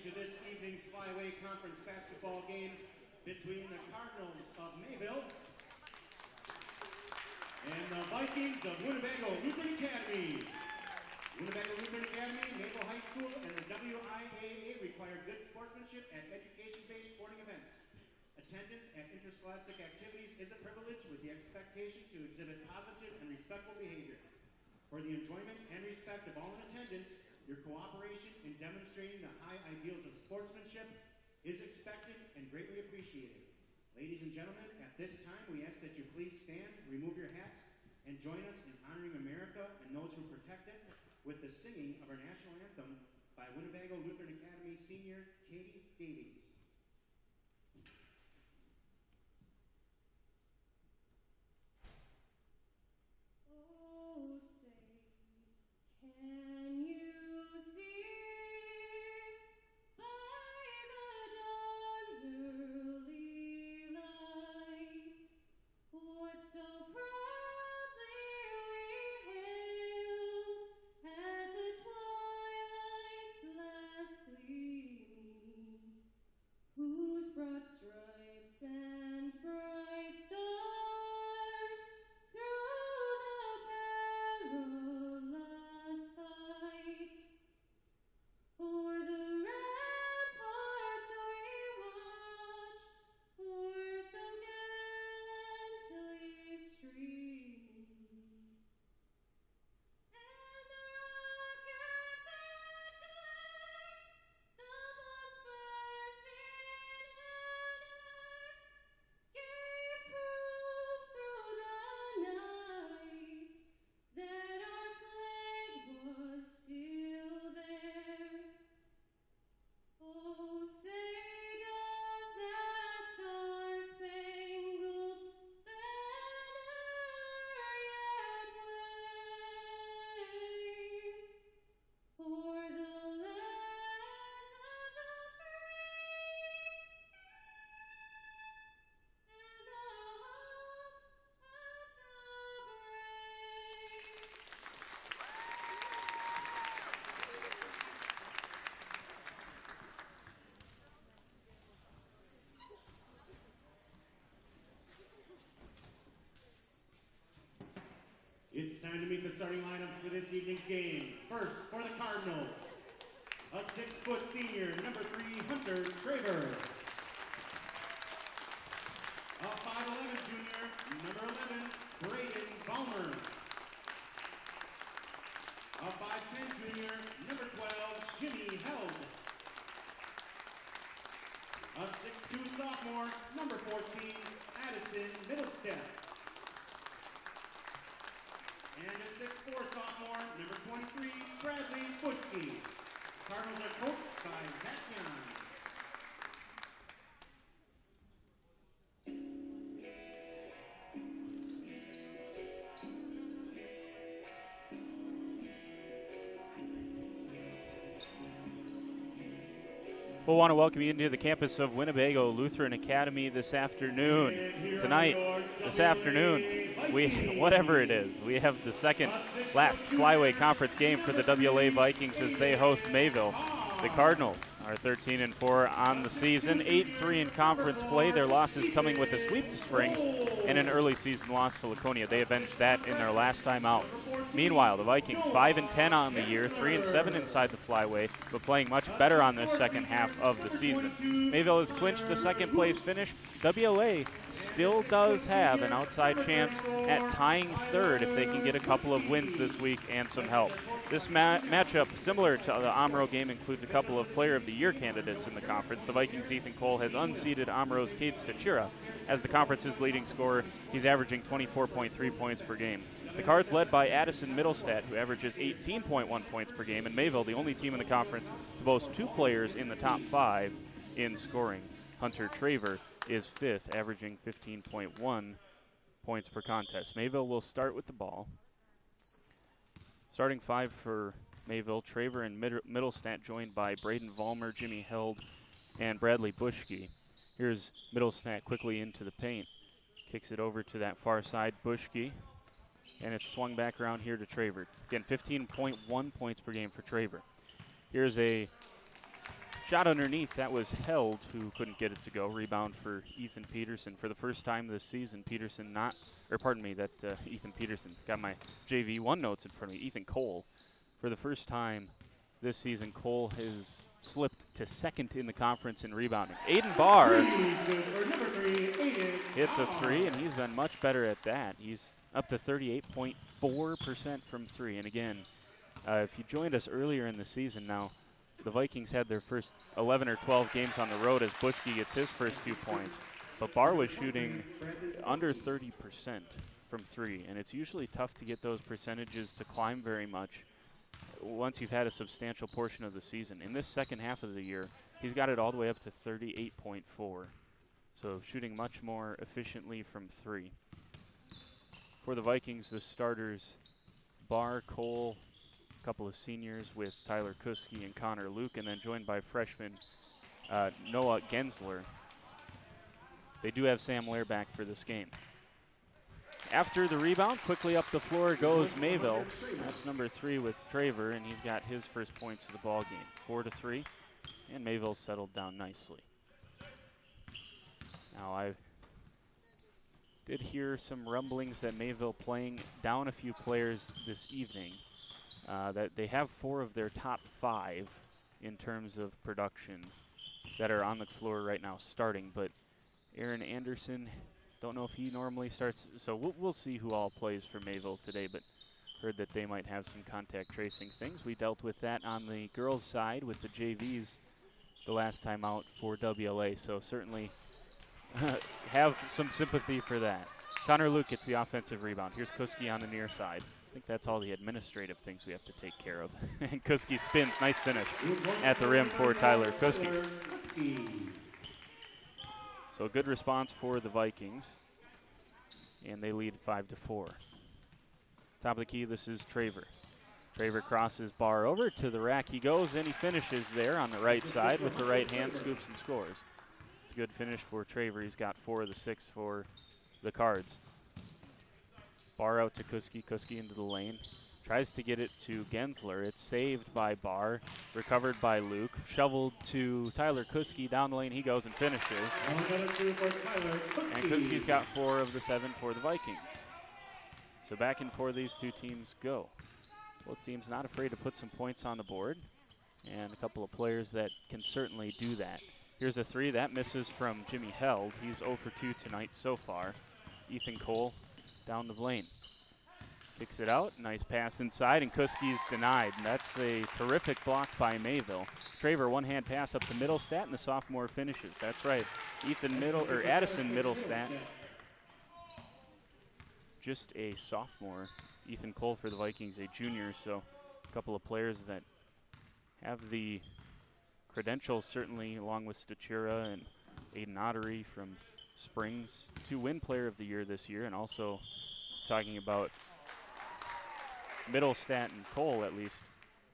to this evening's Flyway Conference basketball game between the Cardinals of Mayville and the Vikings of Winnebago Lutheran Academy. Winnebago Lutheran Academy, Mayville High School, and the WLA require good sportsmanship at education-based sporting events. Attendance at interscholastic activities is a privilege with the expectation to exhibit positive and respectful behavior. For the enjoyment and respect of all in attendance, your cooperation in demonstrating the high ideals of sportsmanship is expected and greatly appreciated. Ladies and gentlemen, at this time we ask that you please stand, remove your hats, and join us in honoring America and those who protect it with the singing of our national anthem by Winnebago Lutheran Academy senior Katie Davies. Oh, say, can you see by the dawn's early light what so proudly we hailed at the twilight's last gleaming, whose broad stripes and bright stars through the perilous fight o'er the ramparts we watched were so gallantly streaming, and the rockets that glare, the bombs bursting in air, gave proof through the night that our flag was still there. Oh, say does that star-spangled banner yet wave o'er the land of the free and the hope of the brave? It's time to meet the starting lineups for this evening's game. First, for the Cardinals, a 6-foot senior, number 3, Hunter Traver. A 5'11" junior, number 11, Braden Balmer. A 5'10" junior, number 12, Jimmy Held. A 6'2" sophomore, number 14, Addison Middlestep. And a 6'4" sophomore, number 23, Bradley Bushke. Cardinals are coached by Zach Young. We'll want to welcome you into the campus of Winnebago Lutheran Academy this afternoon. Tonight, this afternoon, whatever it is, we have the second last Flyway Conference game for the WLA Vikings as they host Mayville. The Cardinals are 13-4 on the season, 8-3 in conference play. Their losses coming with a sweep to Springs and an early season loss to Laconia. They avenged that in their last time out. Meanwhile, the Vikings 5-10 on the year, 3-7 inside the Flyway, but playing much better on this second half of the season. Mayville has clinched the second place finish. WLA still does have an outside chance at tying third if they can get a couple of wins this week and some help. This matchup, similar to the Amro game, includes a couple of Player of the Year candidates in the conference. The Vikings' Ethan Cole has unseeded Amro's Cade Stachira as the conference's leading scorer. He's averaging 24.3 points per game. The Cards led by Addison Middlestad, who averages 18.1 points per game, and Mayville, the only team in the conference to boast 2 players in the top 5 in scoring. Hunter Traver is 5th, averaging 15.1 points per contest. Mayville will start with the ball. Starting 5 for Mayville, Traver and Middlestat, joined by Braden Vollmer, Jimmy Held, and Bradley Bushke. Here's Middlestat quickly into the paint. Kicks it over to that far side, Bushke. And it's swung back around here to Traver. Again, 15.1 points per game for Traver. Here's a Shot underneath, that was Held, who couldn't get it to go. Rebound for Ethan Peterson. For the first time this season, Ethan Peterson, got my JV1 notes in front of me. Ethan Cole. For the first time this season, Cole has slipped to second in the conference in rebounding. Aiden Barr hits a three, and he's been much better at that. He's up to 38.4% from three. And again, if you joined us earlier in the season now, the Vikings had their first 11 or 12 games on the road as Bushke gets his first 2 points. But Barr was shooting under 30% from three, and it's usually tough to get those percentages to climb very much once you've had a substantial portion of the season. In this second half of the year, he's got it all the way up to 38.4. So shooting much more efficiently from three. For the Vikings, the starters, Barr, Cole, a couple of seniors with Tyler Kuski and Connor Luke, and then joined by freshman Noah Gensler. They do have Sam Lair back for this game. After the rebound, quickly up the floor goes Mayville. That's number 3 with Traver, and he's got his first points of the ball game. 4-3, and Mayville settled down nicely. Now I did hear some rumblings that Mayville playing down a few players this evening. That they have 4 of their top 5 in terms of production that are on the floor right now starting, but Aaron Anderson, don't know if he normally starts, so we'll see who all plays for Mayville today, but heard that they might have some contact tracing things. We dealt with that on the girls' side with the JVs the last time out for WLA, so certainly have some sympathy for that. Connor Luke gets the offensive rebound. Here's Kuski on the near side. I think that's all the administrative things we have to take care of. And Kuski spins, nice finish at the rim for Tyler Kuski. So a good response for the Vikings, and they lead 5-4. Top of the key, this is Traver. Traver crosses Barr over to the rack. He goes, and he finishes there on the right side with the right hand, scoops and scores. It's a good finish for Traver. He's got 4 of the 6 for the Cards. Barr out to Kuski, Kuski into the lane. Tries to get it to Gensler. It's saved by Barr, recovered by Luke. Shoveled to Tyler Kuski. Down the lane he goes and finishes. And Kuski's got 4 of the 7 for the Vikings. So back and forth these two teams go. Both teams not afraid to put some points on the board. And a couple of players that can certainly do that. Here's a 3 that misses from Jimmy Held. He's 0 for 2 tonight so far. Ethan Cole down the lane. Kicks it out, nice pass inside, and Kuski's denied. And that's a terrific block by Mayville. Traver, one-hand pass up to Middlestat, and the sophomore finishes. That's right, Addison Middlestat, just a sophomore. Ethan Cole for the Vikings, a junior, so a couple of players that have the credentials, certainly, along with Statura and Aiden Ottery from Springs, to win Player of the Year this year, and also talking about Middlestat and Cole, at least,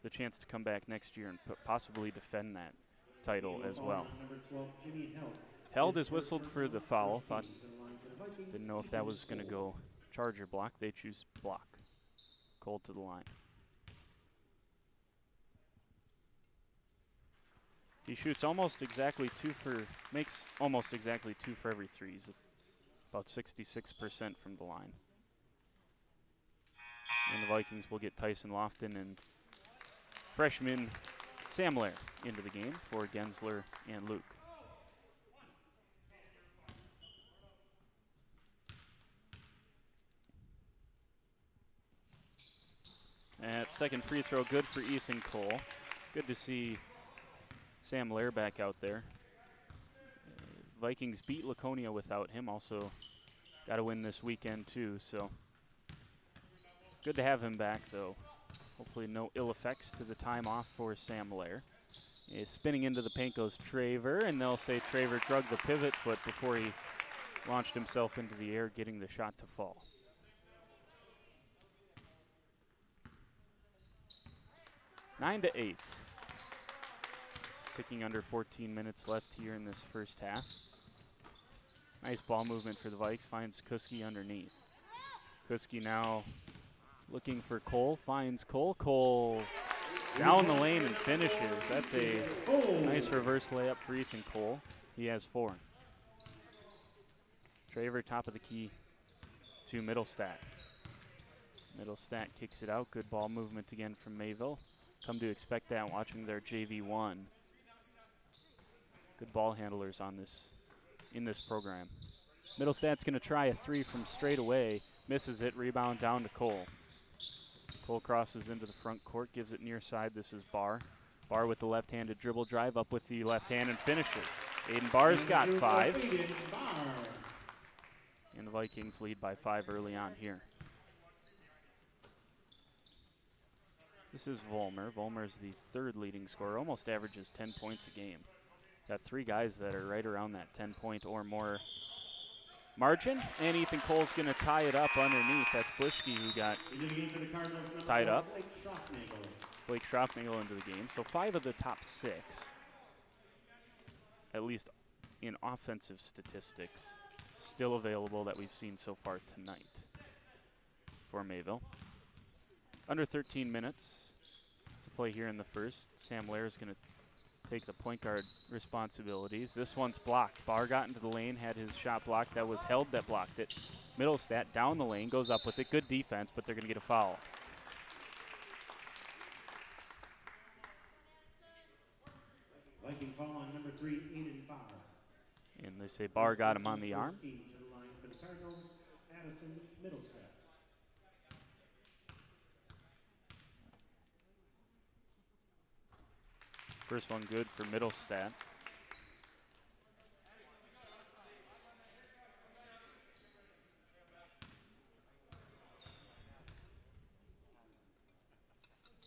the chance to come back next year and possibly defend that title as well. Held is whistled for the foul. Didn't know if that was going to go charge or block. They choose block. Cole to the line. He shoots almost exactly makes almost exactly 2 for every 3. He's about 66% from the line. And the Vikings will get Tyson Lofton and freshman Sam Lair into the game for Gensler and Luke. That second free throw good for Ethan Cole. Good to see Sam Lair back out there. Vikings beat Laconia without him. Also got to win this weekend too, so good to have him back, though. Hopefully no ill effects to the time off for Sam Lair. Is spinning into the paint goes Traver, and they'll say Traver drug the pivot foot before he launched himself into the air, getting the shot to fall. Nine to 8. Ticking under 14 minutes left here in this first half. Nice ball movement for the Vikes. Finds Kuski underneath. Kuski now looking for Cole, finds Cole. Cole Down the lane and finishes. That's a nice reverse layup for Ethan Cole. He has 4. Traver top of the key to Middlestat. Middlestat kicks it out. Good ball movement again from Mayville. Come to expect that watching their JV1. Good ball handlers on in this program. Middlestat's going to try a 3 from straight away. Misses it. Rebound down to Cole. Cole crosses into the front court, gives it near side. This is Barr. Barr with the left-handed dribble drive, up with the left hand and finishes. Aiden Barr's got 5. And the Vikings lead by 5 early on here. This is Vollmer. Vollmer's the 3rd leading scorer, almost averages 10 points a game. Got 3 guys that are right around that 10-point or more margin, and Ethan Cole's going to tie it up underneath. That's Bushke who got tied up. Blake Schroffnagel into the game. So 5 of the top 6, at least in offensive statistics, still available that we've seen so far tonight for Mayville. Under 13 minutes to play here in the first. Sam Lair is going to take the point guard responsibilities. This one's blocked. Barr got into the lane, had his shot blocked. That was held that blocked it. Middlestat down the lane, goes up with it. Good defense, but they're going to get a foul. Viking call on number 3, Aiden Barr. And they say Barr got him on the arm. To the line for the Cardinals, Addison Middlestat. First one good for Middlestat.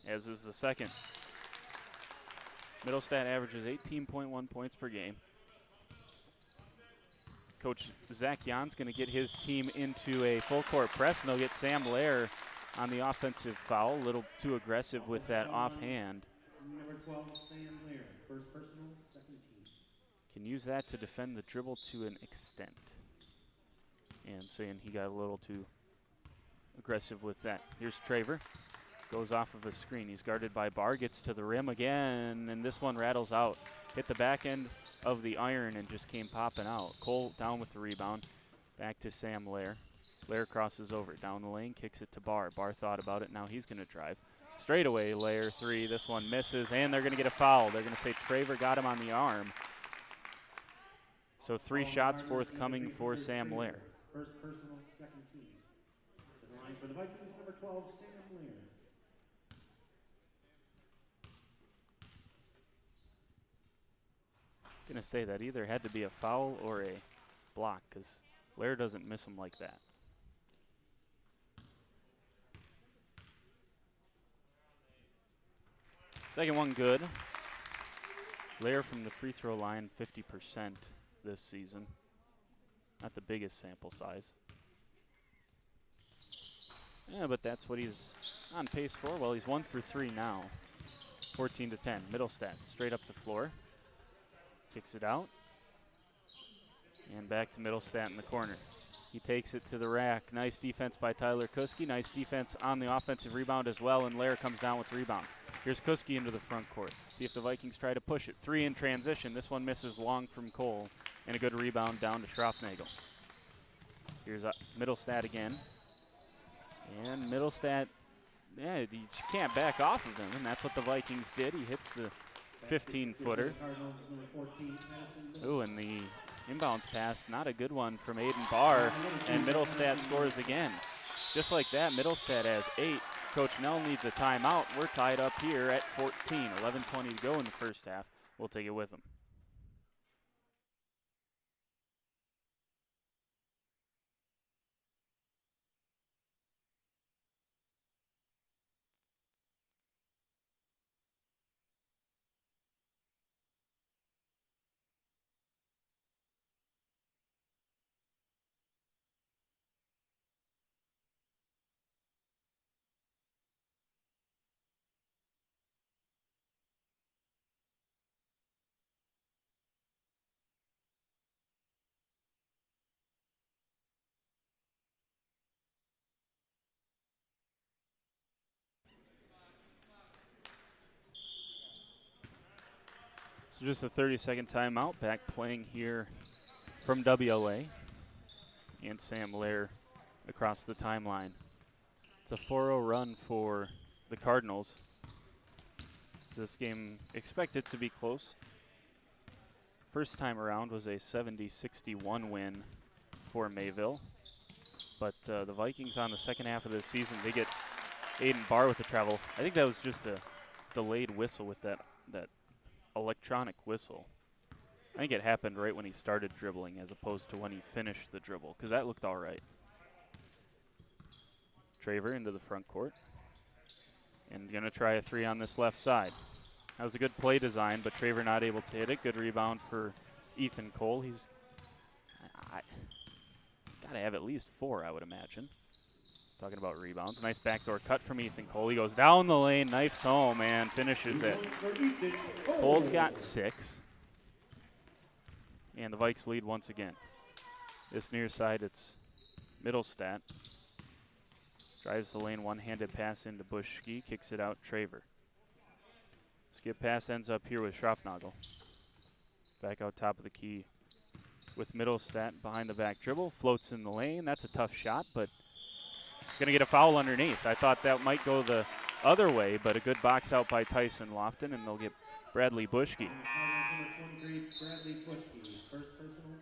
As is the second. Middlestat averages 18.1 points per game. Coach Zach Jan's going to get his team into a full court press, and they'll get Sam Lair on the offensive foul. A little too aggressive with that offhand. Number 12, Sam Lair, first personal, second team. Can use that to defend the dribble to an extent. And saying he got a little too aggressive with that. Here's Traver. Goes off of a screen. He's guarded by Barr. Gets to the rim again, and this one rattles out. Hit the back end of the iron and just came popping out. Cole down with the rebound. Back to Sam Lair. Lair crosses over. Down the lane, kicks it to Barr. Barr thought about it. Now he's going to drive. Straight away, Lair 3. This one misses, and they're going to get a foul. They're going to say Traver got him on the arm. So 3 shots forthcoming for Sam Lair. First personal, second team. To the line for the Vikings, number 12, Sam Lair. Going to say that either had to be a foul or a block, because Lair doesn't miss him like that. Second one good. Lair from the free throw line, 50% this season. Not the biggest sample size. Yeah, but that's what he's on pace for. Well, he's 1 for 3 now. 14 to 10. Middlestat straight up the floor. Kicks it out. And back to Middlestat in the corner. He takes it to the rack. Nice defense by Tyler Kuski. Nice defense on the offensive rebound as well, and Lair comes down with the rebound. Here's Kuski into the front court. See if the Vikings try to push it. 3 in transition. This one misses long from Cole, and a good rebound down to Schroffnagel. Here's Middlestat again. And Middlestat, yeah, you can't back off of him, and that's what the Vikings did. He hits the 15-footer. Ooh, and the inbounds pass, not a good one from Aiden Barr, and Middlestat scores again. Just like that, Middlestat has 8. Coach Nell needs a timeout. We're tied up here at 14. 11:20 to go in the first half. We'll take it with them. So just a 30-second timeout. Back playing here from WLA. And Sam Lair across the timeline. It's a 4-0 run for the Cardinals. This game expected to be close. First time around was a 70-61 win for Mayville. But the Vikings on the second half of the season, they get Aiden Barr with the travel. I think that was just a delayed whistle with that electronic whistle. I think it happened right when he started dribbling as opposed to when he finished the dribble, because that looked all right. Traver into the front court. And going to try a three on this left side. That was a good play design, but Traver not able to hit it. Good rebound for Ethan Cole. He's got to have at least 4, I would imagine. Talking about rebounds. Nice backdoor cut from Ethan Cole. He goes down the lane, knifes home, and finishes it. Cole's got 6. And the Vikes lead once again. This near side, it's Middlestat. Drives the lane, one-handed pass into Bushki, kicks it out, Traver. Skip pass ends up here with Schraffnagel. Back out top of the key with Middlestat behind the back dribble, floats in the lane. That's a tough shot, but gonna get a foul underneath. I thought that might go the other way, but a good box out by Tyson Lofton, and they'll get Bradley Bushki. Number 23, Bradley Bushki. First personal,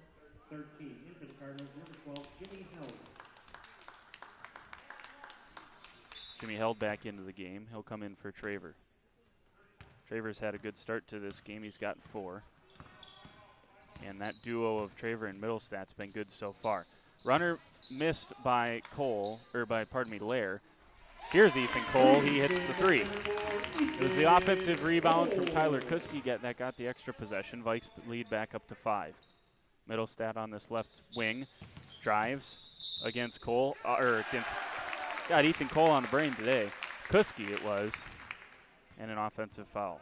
13. In for the Cardinals, number 12, Jimmy Held. Jimmy Held back into the game. He'll come in for Traver. Traver's had a good start to this game. He's got 4. And that duo of Traver and Middlestat's been good so far. Runner missed by Lair. Here's Ethan Cole. He hits the 3. It was the offensive rebound from Tyler Kuski that got the extra possession. Vikes lead back up to 5. Middlestat on this left wing. Drives against Cole, got Ethan Cole on the brain today. Kuski it was. And an offensive foul.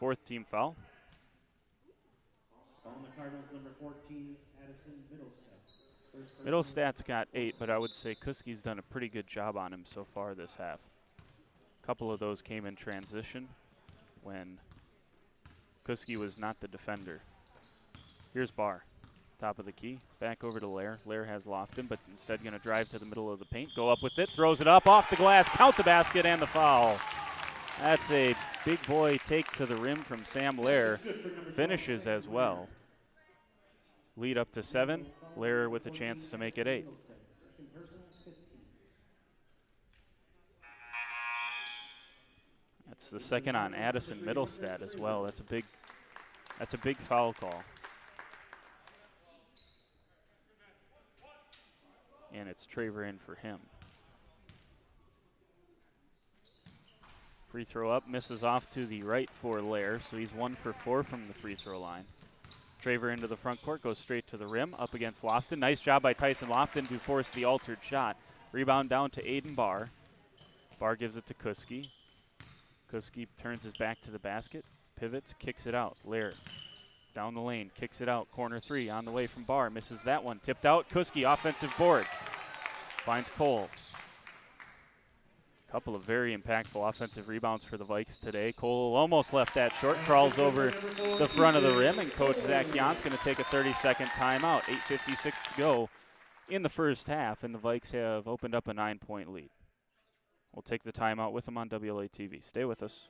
4th team foul. On the Cardinals, number 14, Addison Middlestat. Middlestat's got 8, but I would say Kuski's done a pretty good job on him so far this half. A couple of those came in transition when Kuski was not the defender. Here's Barr, top of the key, back over to Lair. Lair has Lofton, but instead going to drive to the middle of the paint, go up with it, throws it up, off the glass, count the basket and the foul. That's a big boy take to the rim from Sam Lair. Finishes as well. Lead up to 7. Lair with a chance to make it 8. That's the second on Addison Middlestat as well. That's a big foul call. And it's Traver in for him. Free throw up, misses off to the right for Lair, so he's 1 for 4 from the free throw line. Traver into the front court, goes straight to the rim, up against Lofton. Nice job by Tyson Lofton to force the altered shot. Rebound down to Aiden Barr. Barr gives it to Kuski. Kuski turns his back to the basket, pivots, kicks it out. Lair down the lane, kicks it out. Corner 3 on the way from Barr, misses that one. Tipped out, Kuski, offensive board. Finds Cole. Couple of very impactful offensive rebounds for the Vikes today. Cole almost left that short, crawls over the front of the rim, and Coach Zach Jan's going to take a 30-second timeout. 8:56 to go in the first half, and the Vikes have opened up a 9-point lead. We'll take the timeout with them on WLA TV. Stay with us.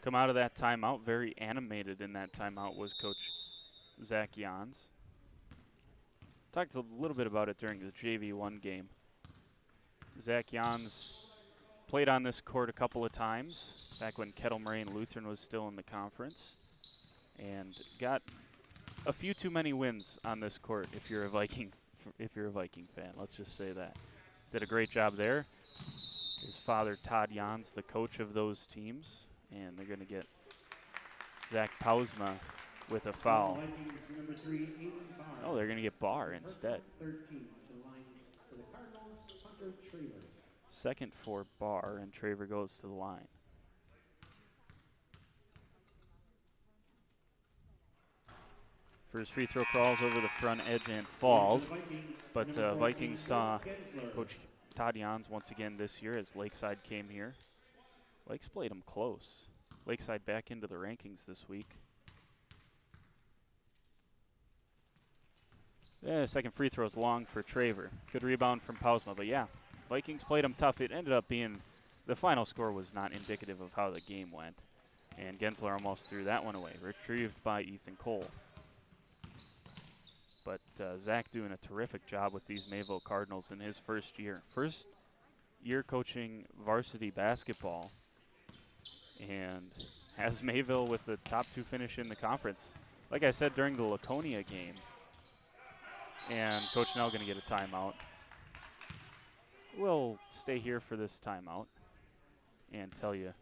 Come out of that timeout, very animated in that timeout was Coach Zach Jans. Talked a little bit about it during the JV1 game. Zach Jans played on this court a couple of times back when Kettle Moraine and Lutheran was still in the conference, and got a few too many wins on this court if you're a Viking if you're a Viking fan. Let's just say that. Did a great job there. His father, Todd Jans, the coach of those teams. And they're going to get Zach Pausma with a foul. Vikings, number 3, Aiden Barr. Oh, they're going to get Barr instead. 13 to the line for the Cardinals, Hunter Traver. Second for Barr, and Traver goes to the line. First free throw crawls over the front edge and falls. But Vikings saw Coach Todd Jans once again this year as Lakeside came here. Lakes played them close. Lakeside back into the rankings this week. Yeah, second free throw is long for Traver. Good rebound from Pausma, but yeah, Vikings played them tough. It ended up being, the final score was not indicative of how the game went. And Gensler almost threw that one away, retrieved by Ethan Cole. But Zach doing a terrific job with these Mayville Cardinals in his first year. First year coaching varsity basketball, and has Mayville with the top 2 finish in the conference. Like I said during the Laconia game, and Coach Nell going to get a timeout. We'll stay here for this timeout and tell you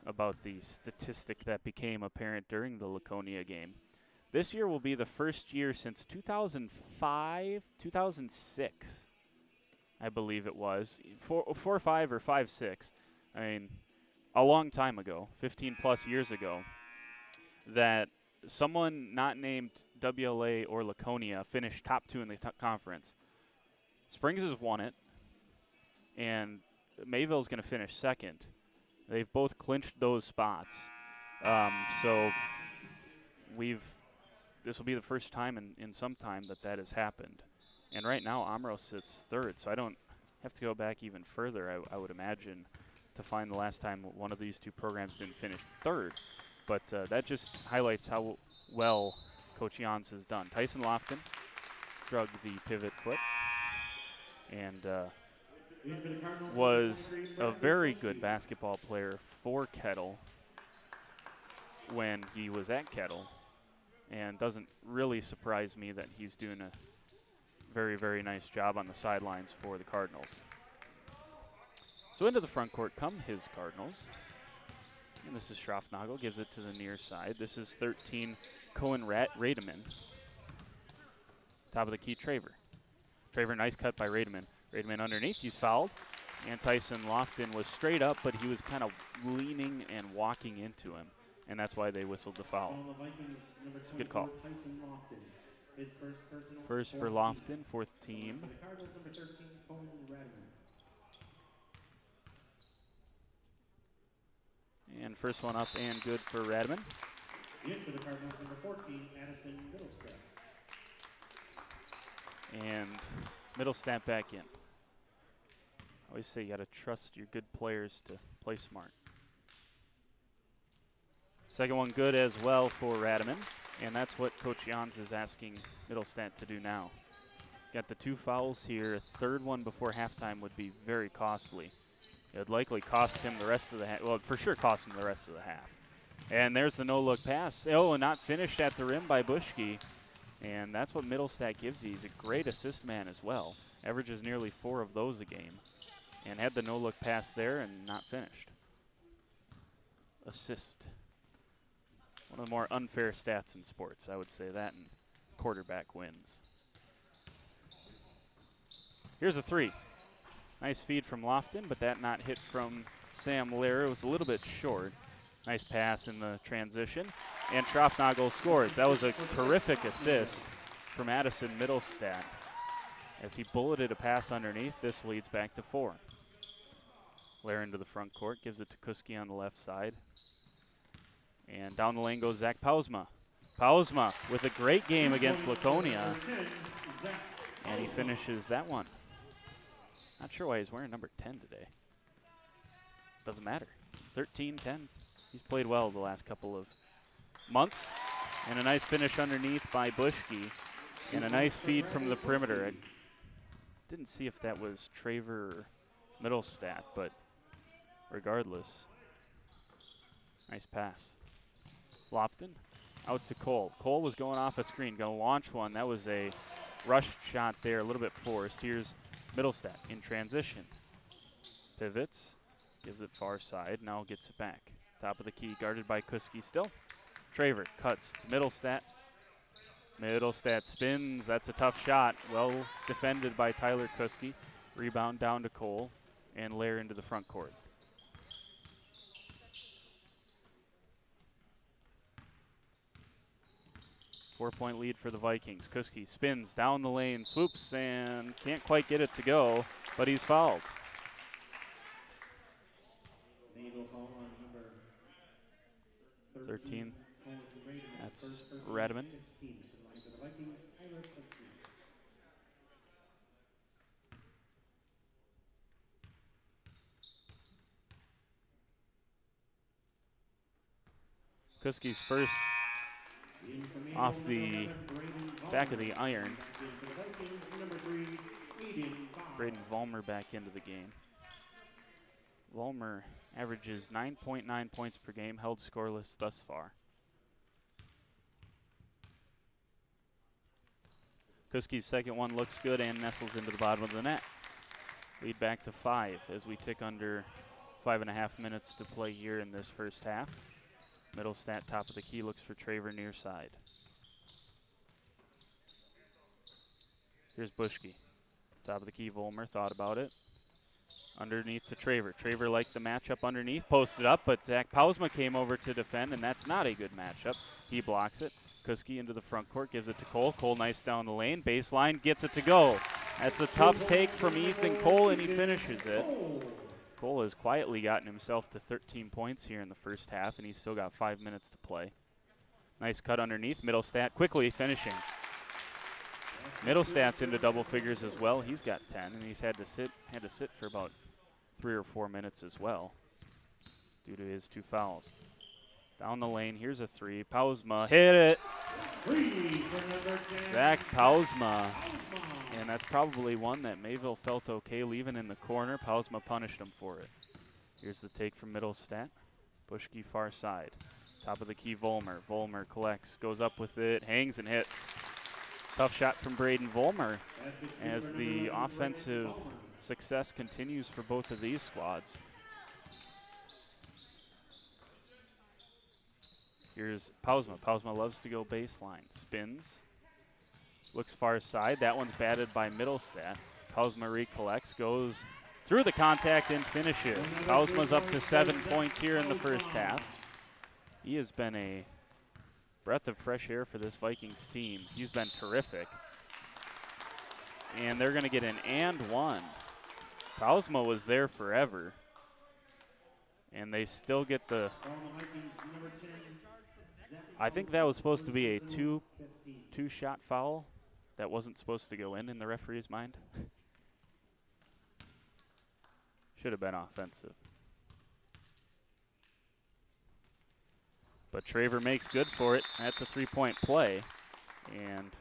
about the statistic that became apparent during the Laconia game. This year will be the first year since 2005, 2006, I believe it was. 4-5 or 5-6. I mean, a long time ago, 15 plus years ago, that someone not named WLA or Laconia finished top 2 in the conference. Springs has won it, and Mayville's going to finish second. They've both clinched those spots. So this will be the first time in some time that has happened. And right now, Amro sits third, so I don't have to go back even further, I would imagine, to find the last time one of these 2 programs didn't finish third. But that just highlights how well Coach Jans has done. Tyson Lofton drug the pivot foot and was a very good basketball player for Kettle when he was at Kettle, and doesn't really surprise me that he's doing a very, very nice job on the sidelines for the Cardinals. So into the front court come his Cardinals. And this is Schroffnagel, gives it to the near side. This is 13, Cohen Rademan. Top of the key, Traver. Traver, nice cut by Rademan. Rademan underneath, he's fouled. And Tyson Lofton was straight up, but he was kind of leaning and walking into him. And that's why they whistled the foul. It's a good call. First for Lofton, 4th team. And first one up and good for Radman. In for the Cardinals, number 14, Addison Middlestat. And Middlestat back in. I always say you got to trust your good players to play smart. Second one good as well for Rademan. And that's what Coach Jans is asking Middlestat to do now. Got the 2 fouls here. A third one before halftime would be very costly. It would likely cost him the rest of the half. Well, for sure cost him the rest of the half. And there's the no-look pass. Oh, and not finished at the rim by Bushke. And that's what Middlestat gives you. He's a great assist man as well. Averages nearly 4 of those a game. And had the no-look pass there and not finished. Assist. One of the more unfair stats in sports, I would say that, and quarterback wins. Here's a 3. Nice feed from Lofton, but that not hit from Sam Lear. It was a little bit short. Nice pass in the transition. And Schroffnagel scores. That was a terrific assist from Addison Middlestat. As he bulleted a pass underneath, this leads back to 4. Lear into the front court, gives it to Kuski on the left side. And down the lane goes Zach Pausma. Pausma with a great game against Laconia. And he finishes that one. Not sure why he's wearing number 10 today. Doesn't matter. 13, 10. He's played well the last couple of months. And a nice finish underneath by Bushke. And a nice feed from the perimeter. I didn't see if that was Traver or Middlestat, but regardless, nice pass. Lofton out to Cole. Cole was going off a screen, going to launch one. That was a rushed shot there, a little bit forced. Here's Middlestat in transition. Pivots, gives it far side, now gets it back. Top of the key, guarded by Kuski still. Traver cuts to Middlestat. Middlestat spins, that's a tough shot. Well defended by Tyler Kuski. Rebound down to Cole and Lair into the front court. Four-point lead for the Vikings. Kuski spins down the lane, swoops, and can't quite get it to go, but he's fouled. Mayville foul on number 13. That's First Redmond. 16 to the line for the Vikings, Tyler Kuski. Kuski's first off the back of the iron. Braden Vollmer back into the game. Vollmer averages 9.9 points per game, held scoreless thus far. Kuski's second one looks good and nestles into the bottom of the net. Lead back to 5 as we tick under 5.5 minutes to play here in this first half. Middlestat top of the key looks for Traver near side. Here's Bushke. Top of the key, Vollmer thought about it. Underneath to Traver. Traver liked the matchup underneath, posted up, but Zach Pausma came over to defend, and that's not a good matchup. He blocks it. Kuski into the front court, gives it to Cole. Cole nice down the lane, baseline, gets it to go. That's a tough take from Ethan Cole, and he finishes it. Cole has quietly gotten himself to 13 points here in the first half, and he's still got 5 minutes to play. Nice cut underneath. Middlestat quickly finishing. Middlestat's into double figures as well. He's got 10, and he's had to sit for about 3 or 4 minutes as well due to his 2 fouls. Down the lane, here's a 3. Pausma hit it. Zach Pausma. And that's probably one that Mayville felt okay leaving in the corner. Pausma punished him for it. Here's the take from Middlestat. Bushke far side. Top of the key, Vollmer. Vollmer collects, goes up with it, hangs and hits. Tough shot from Braden Vollmer as the offensive success continues for both of these squads. Here's Pausma. Pausma loves to go baseline. Spins. Looks far side. That one's batted by Middlestat. Pausma recollects, goes through the contact and finishes. Pausma's up to 7 points here in the first half. He has been a breath of fresh air for this Vikings team. He's been terrific. And they're going to get an and one. Pausma was there forever. And they still get the... I think that was supposed to be a two-shot foul. That wasn't supposed to go in the referee's mind. Should have been offensive. But Traver makes good for it. That's a 3-point play. And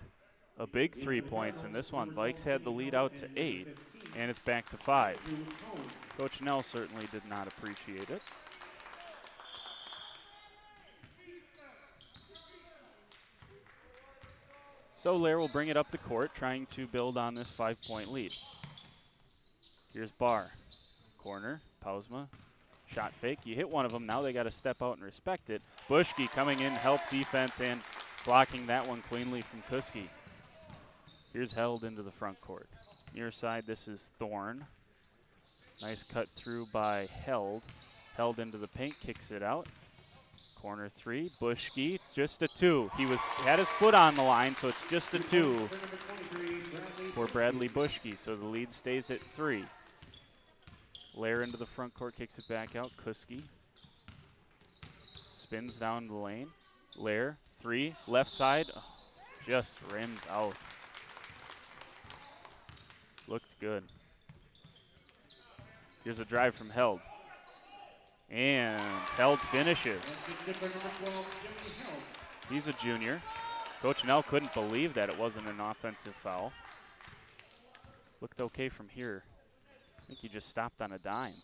a big 3 points in this one. Vikes had the lead out to 8, and it's back to 5. Coach Nell certainly did not appreciate it. So Lair will bring it up the court, trying to build on this 5-point lead. Here's Barr. Corner, Pausma. Shot fake. You hit one of them. Now they got to step out and respect it. Bushke coming in, help defense, and blocking that one cleanly from Kuski. Here's Held into the front court. Near side, this is Thorne. Nice cut through by Held. Held into the paint, kicks it out. Corner 3, Bushke, just a 2. He had his foot on the line, so it's just a 2 for Bradley Bushke. So the lead stays at 3. Lair into the front court, kicks it back out. Kuski spins down the lane. Lair, 3, left side, just rims out. Looked good. Here's a drive from Held. And Held finishes. He's a junior. Coach Nell couldn't believe that it wasn't an offensive foul. Looked okay from here. I think he just stopped on a dime.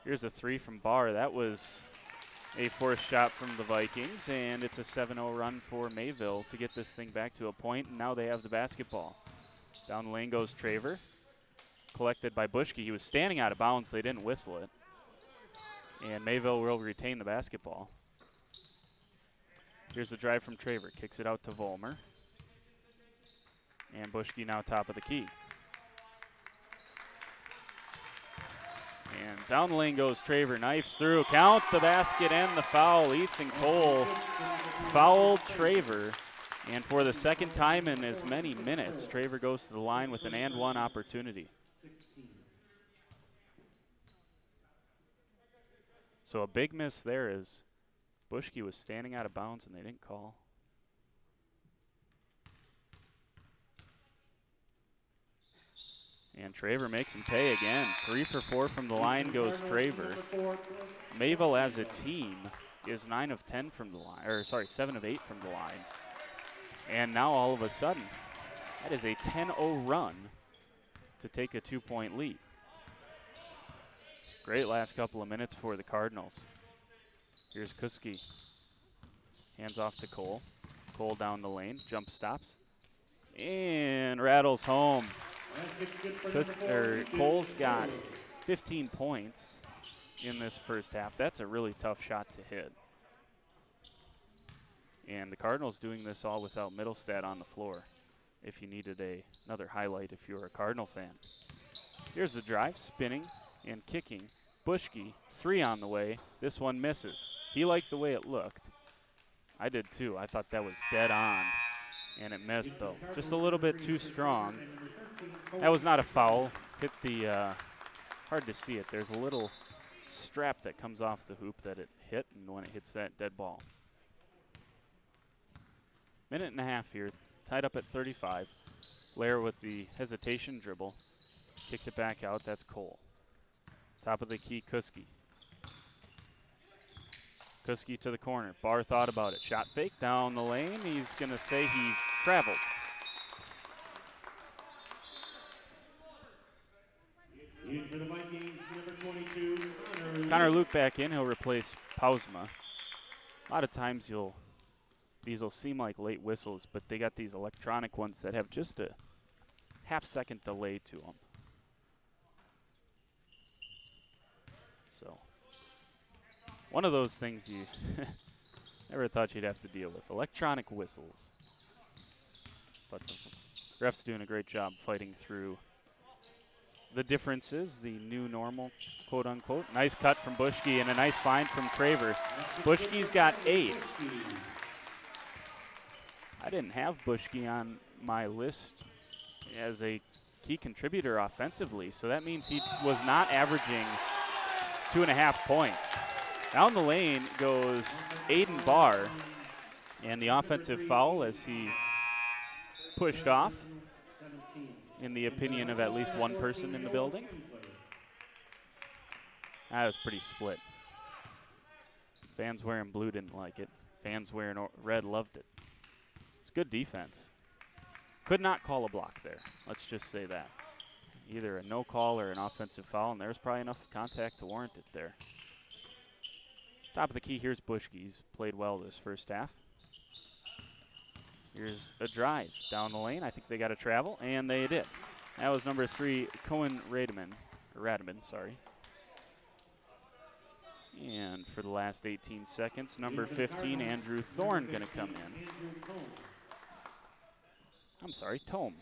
Here's a 3 from Barr. That was a forced shot from the Vikings, and it's a 7-0 run for Mayville to get this thing back to a point, and now they have the basketball. Down the lane goes Traver, collected by Bushke. He was standing out of bounds. They didn't whistle it. And Mayville will retain the basketball. Here's the drive from Traver. Kicks it out to Volmer. And Bushke now top of the key. And down the lane goes Traver. Knifes through. Count the basket and the foul. Ethan Cole fouled Traver. And for the second time in as many minutes, Traver goes to the line with an and one opportunity. So a big miss there as Bushke was standing out of bounds and they didn't call. And Traver makes him pay again. 3 for 4 from the line goes Traver. Mayville as a team is 9 of 10 from the line, or sorry, 7 of 8 from the line. And now all of a sudden, that is a 10-0 run to take a 2-point lead. Great last couple of minutes for the Cardinals. Here's Kuski. Hands off to Cole. Cole down the lane, jump stops, and rattles home. Cole's got 15 points in this first half. That's a really tough shot to hit. And the Cardinals doing this all without Middlestad on the floor. If you needed another highlight if you're a Cardinal fan. Here's the drive, spinning and kicking. Bushke, 3 on the way. This one misses. He liked the way it looked. I did too. I thought that was dead on. And it missed though. Just a little bit too strong. That was not a foul. Hit the, hard to see it. There's a little strap that comes off the hoop that it hit, and when it hits that, dead ball. Minute and a half here, tied up at 35. Lair with the hesitation dribble. Kicks it back out, that's Cole. Top of the key, Kuski. Kuski to the corner. Barr thought about it. Shot fake down the lane. He's going to say he traveled. For the Vikings, number 22, Connor Luke back in. He'll replace Pausma. A lot of times these will seem like late whistles, but they got these electronic ones that have just a half-second delay to them. So, one of those things you never thought you'd have to deal with, electronic whistles. But the ref's doing a great job fighting through the differences, the new normal, quote unquote. Nice cut from Bushke and a nice find from Traver. Bushke's got 8. I didn't have Bushke on my list as a key contributor offensively, so that means he was not averaging 2.5 points. Down the lane goes Aiden Barr, and the offensive foul as he pushed off, in the opinion of at least one person in the building. That was pretty split. Fans wearing blue didn't like it. Fans wearing red loved it. It's good defense. Could not call a block there. Let's just say that. Either a no call or an offensive foul, and there's probably enough contact to warrant it there. Top of the key, here's Bushke. He's played well this first half. Here's a drive down the lane. I think they got to travel, and they did. That was number 3, Cohen Rademan, sorry. And for the last 18 seconds, number 15, Andrew Thorne, going to come in. I'm sorry, Tome.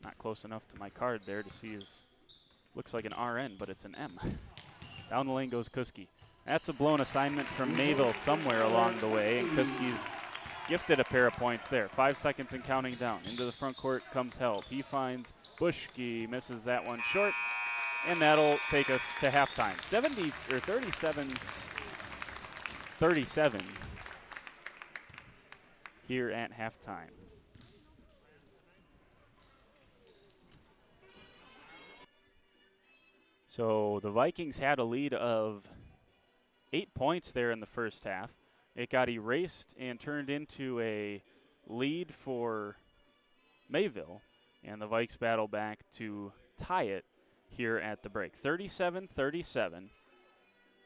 Not close enough to my card there to see his, looks like an RN, but it's an M. Down the lane goes Kuski. That's a blown assignment from Mayville somewhere along the way, and Kuski's gifted a pair of points there. 5 seconds and counting down. Into the front court comes Held. He finds Bushke, misses that one short, and that'll take us to halftime. 37 here at halftime. So the Vikings had a lead of 8 points there in the first half. It got erased and turned into a lead for Mayville, and the Vikes battle back to tie it here at the break. 37-37.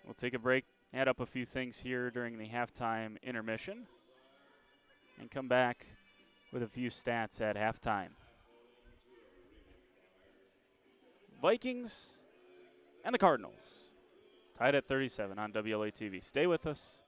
We'll take a break, add up a few things here during the halftime intermission, and come back with a few stats at halftime. Vikings and the Cardinals tied at 37 on WLA TV. Stay with us.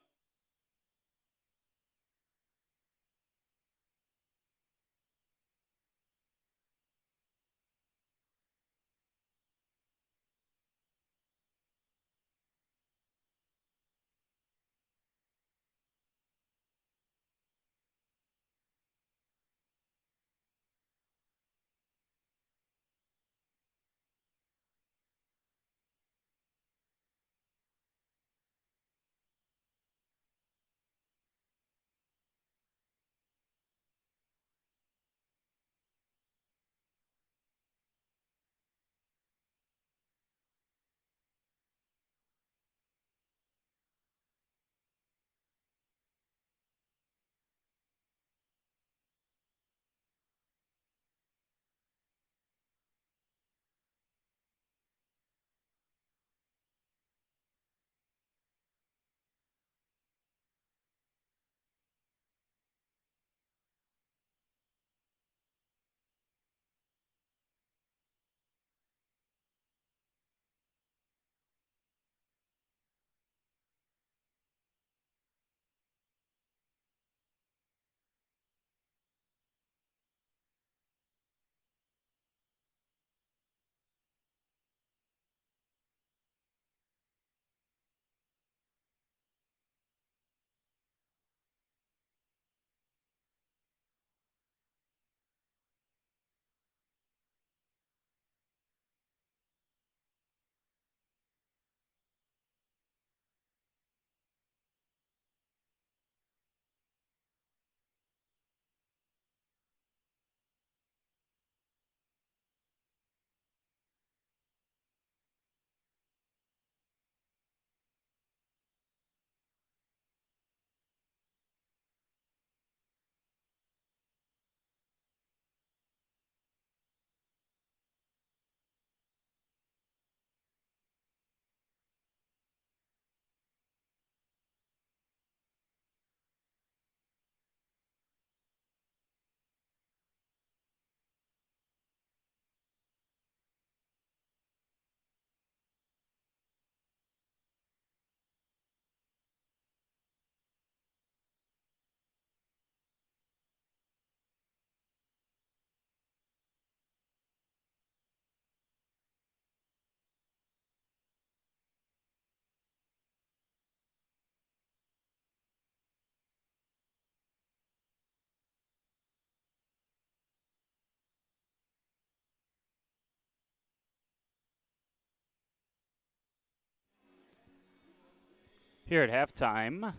Here at halftime,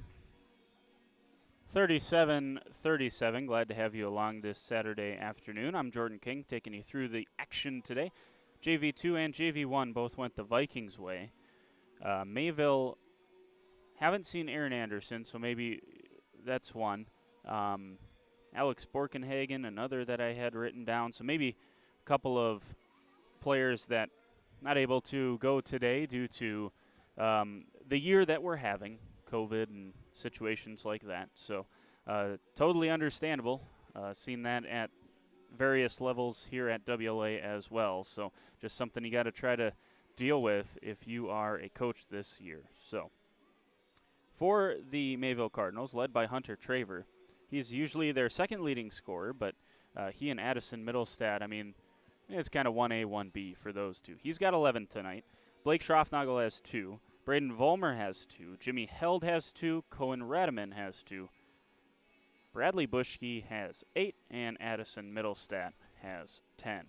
37-37. Glad to have you along this Saturday afternoon. I'm Jordan King, taking you through the action today. JV2 and JV1 both went the Vikings' way. Mayville, haven't seen Aaron Anderson, so maybe that's one. Alex Borkenhagen, another that I had written down. So maybe a couple of players that not able to go today due to the year that we're having, COVID and situations like that. So totally understandable. Seen that at various levels here at WLA as well. So just something you got to try to deal with if you are a coach this year. So for the Mayville Cardinals, led by Hunter Traver, he's usually their second leading scorer, but he and Addison Middlestad, I mean, it's kind of 1A, 1B for those two. He's got 11 tonight. Blake Schroffnagel has 2. Braden Vollmer has 2. Jimmy Held has 2. Cohen Radaman has 2. Bradley Bushke has 8. And Addison Middlestat has 10.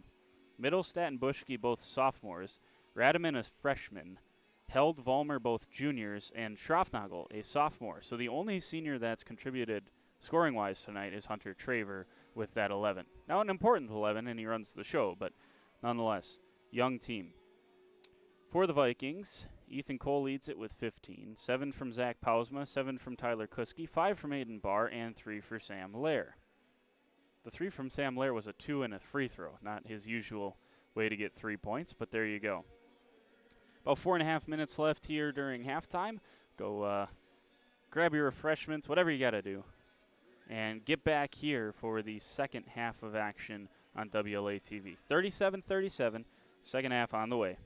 Middlestat and Bushke both sophomores. Radaman a freshman. Held, Vollmer both juniors. And Schroffnagel a sophomore. So the only senior that's contributed scoring-wise tonight is Hunter Traver with that 11. Now an important 11, and he runs the show, but nonetheless, young team. For the Vikings, Ethan Cole leads it with 15. 7 from Zach Pausma, 7 from Tyler Kuski, 5 from Aiden Barr, and 3 for Sam Lair. The 3 from Sam Lair was a 2 and a free throw, not his usual way to get 3 points, but there you go. About 4.5 minutes left here during halftime. Go grab your refreshments, whatever you got to do, and get back here for the second half of action on WLA TV. 37-37, second half on the way.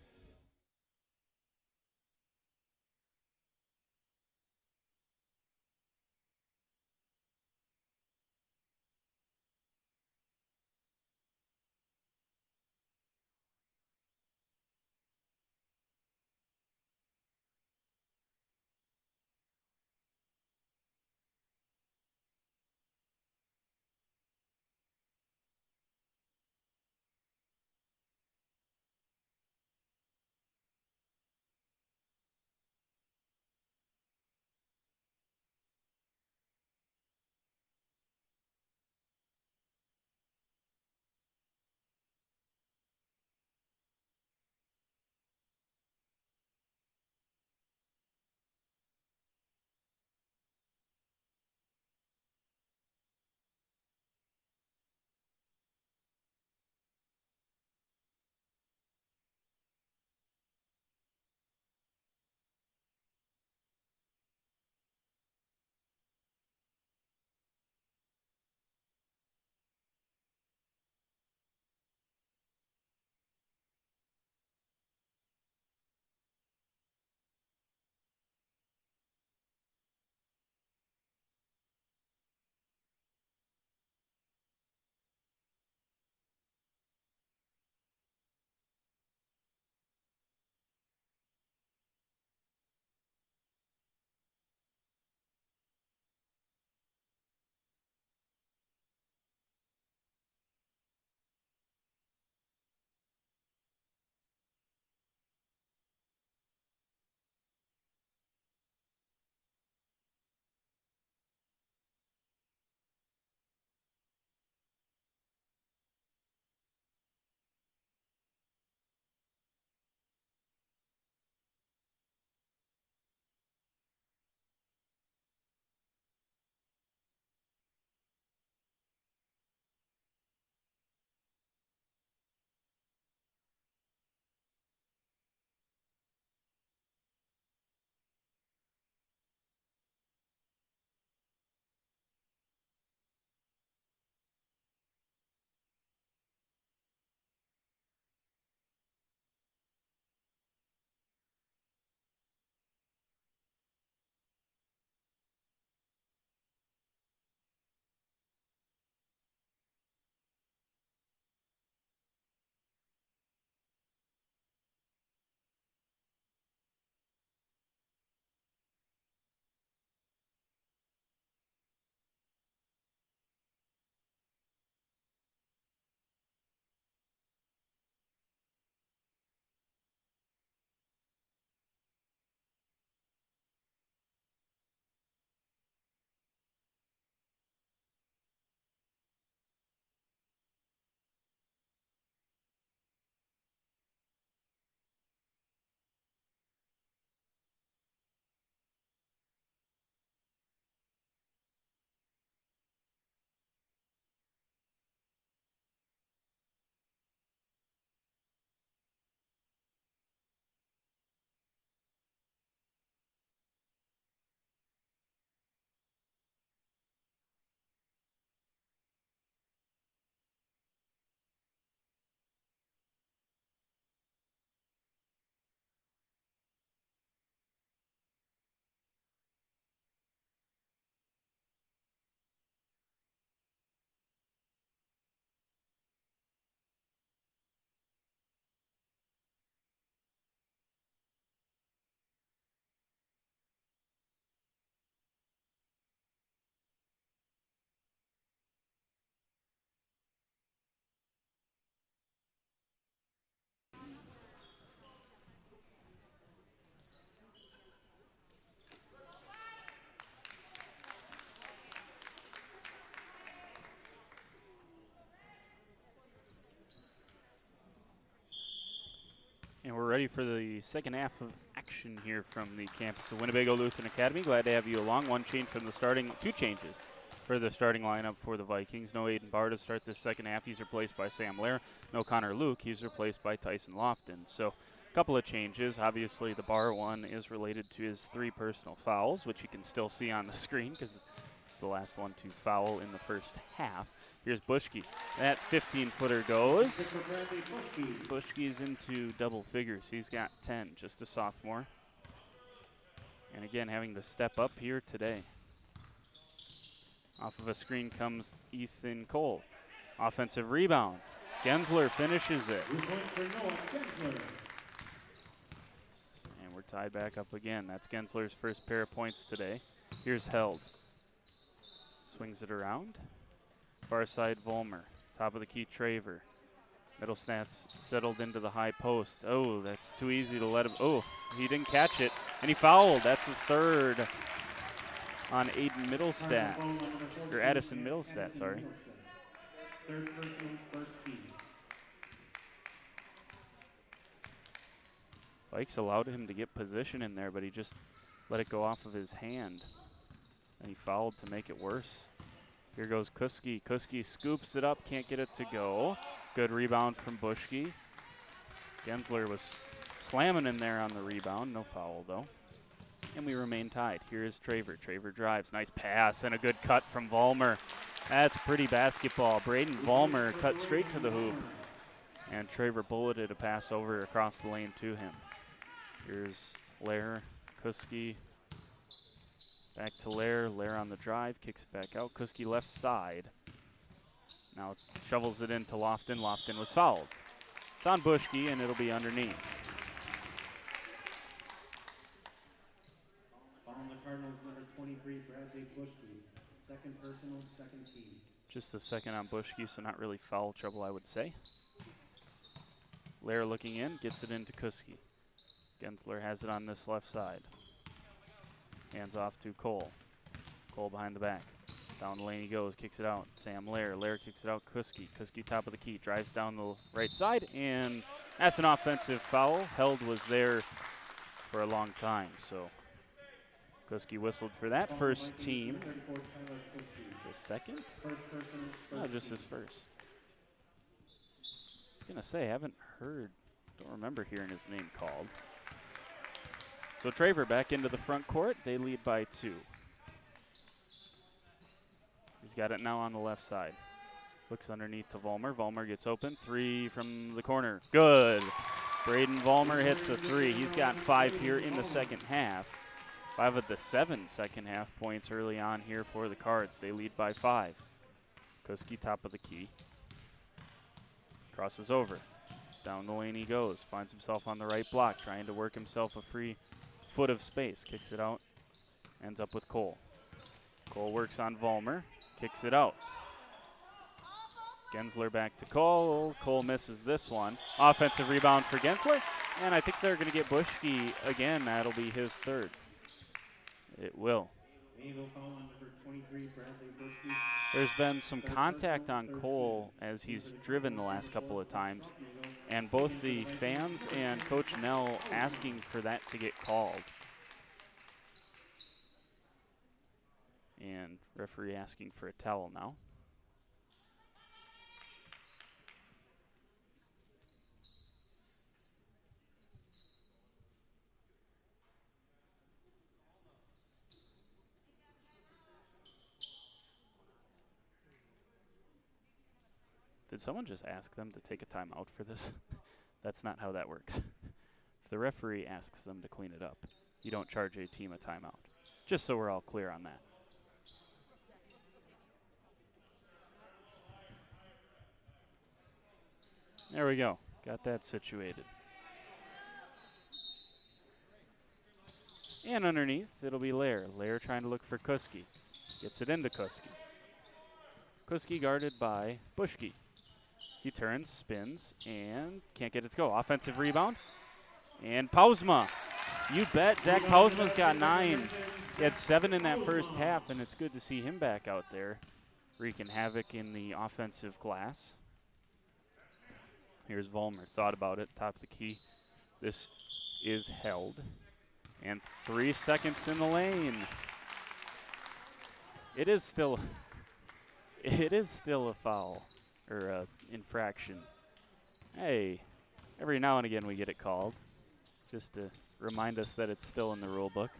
And we're ready for the second half of action here from the campus of Winnebago Lutheran Academy. Glad to have you along. One change from the starting, two changes for the starting lineup for the Vikings. No Aiden Barr to start this second half. He's replaced by Sam Lair. No Connor Luke. He's replaced by Tyson Lofton. So a couple of changes. Obviously, the Barr one is related to his 3 personal fouls, which you can still see on the screen because it's the last one to foul in the first half. Here's Bushke. That 15-footer goes. Bushke's into double figures. He's got 10, just a sophomore. And again, having to step up here today. Off of a screen comes Ethan Cole. Offensive rebound. Gensler finishes it. And we're tied back up again. That's Gensler's first pair of points today. Here's Held. Swings it around. Far side Vollmer. Top of the key Traver. Middle stats settled into the high post. Oh, that's too easy to let him. Oh, he didn't catch it. And he fouled. That's the third on Aiden Middlestat. Or Addison Middlestat, sorry. Third personal, first team. Vikes allowed him to get position in there, but he just let it go off of his hand. And he fouled to make it worse. Here goes Kuski. Kuski scoops it up, can't get it to go. Good rebound from Bushke. Gensler was slamming in there on the rebound. No foul, though. And we remain tied. Here is Traver. Traver drives. Nice pass and a good cut from Vollmer. That's pretty basketball. Braden Vollmer cut straight to the hoop. And Traver bulleted a pass over across the lane to him. Here's Lair. Kuski. Back to Lair. Lair on the drive. Kicks it back out. Kuski left side. Now shovels it into Lofton. Lofton was fouled. It's on Bushke, and it'll be underneath. Following the Cardinals, number 23, Bradley Bushke. Second personal, second team. Just the second on Bushke, so not really foul trouble, I would say. Lair looking in, gets it into Kuski. Gensler has it on this left side. Hands off to Cole. Cole behind the back. Down the lane he goes, kicks it out. Sam Lair. Lair kicks it out. Kuski. Kuski top of the key. Drives down the right side, and that's an offensive foul. Held was there for a long time, so Kuski whistled for that. First team. Is it second? No, just his first. I was going to say, I haven't heard, don't remember hearing his name called. So Traver back into the front court. They lead by 2. He's got it now on the left side. Looks underneath to Vollmer. Vollmer gets open. 3 from the corner. Good. Braden Vollmer hits a 3. He's got 5 here in the second half. 5 of the 7 second half points early on here for the Cards. They lead by 5. Kuski top of the key. Crosses over. Down the lane he goes. Finds himself on the right block. Trying to work himself a free foot of space. Kicks it out. Ends up with Cole. Cole works on Vollmer. Kicks it out. Gensler back to Cole. Cole misses this one. Offensive rebound for Gensler. And I think they're going to get Bushke again. That'll be his third. It will. There's been some contact on Cole as he's driven the last couple of times. And both the fans and Coach Nell asking for that to get called. And referee asking for a towel now. Did someone just ask them to take a timeout for this? That's not how that works. If the referee asks them to clean it up, you don't charge a team a timeout. Just so we're all clear on that. There we go. Got that situated. And underneath, it'll be Lair. Lair trying to look for Kuski. Gets it into Kuski. Kuski guarded by Bushke. He turns, spins, and can't get it to go. Offensive rebound. And Pausma. You bet. Zach Pausma's got 9. He had 7 in that first half, and it's good to see him back out there wreaking havoc in the offensive glass. Here's Vollmer. Thought about it. Top of the key. This is held. And 3 seconds in the lane. It is still It is still a foul or a infraction. Hey, every now and again we get it called, just to remind us that it's still in the rule book.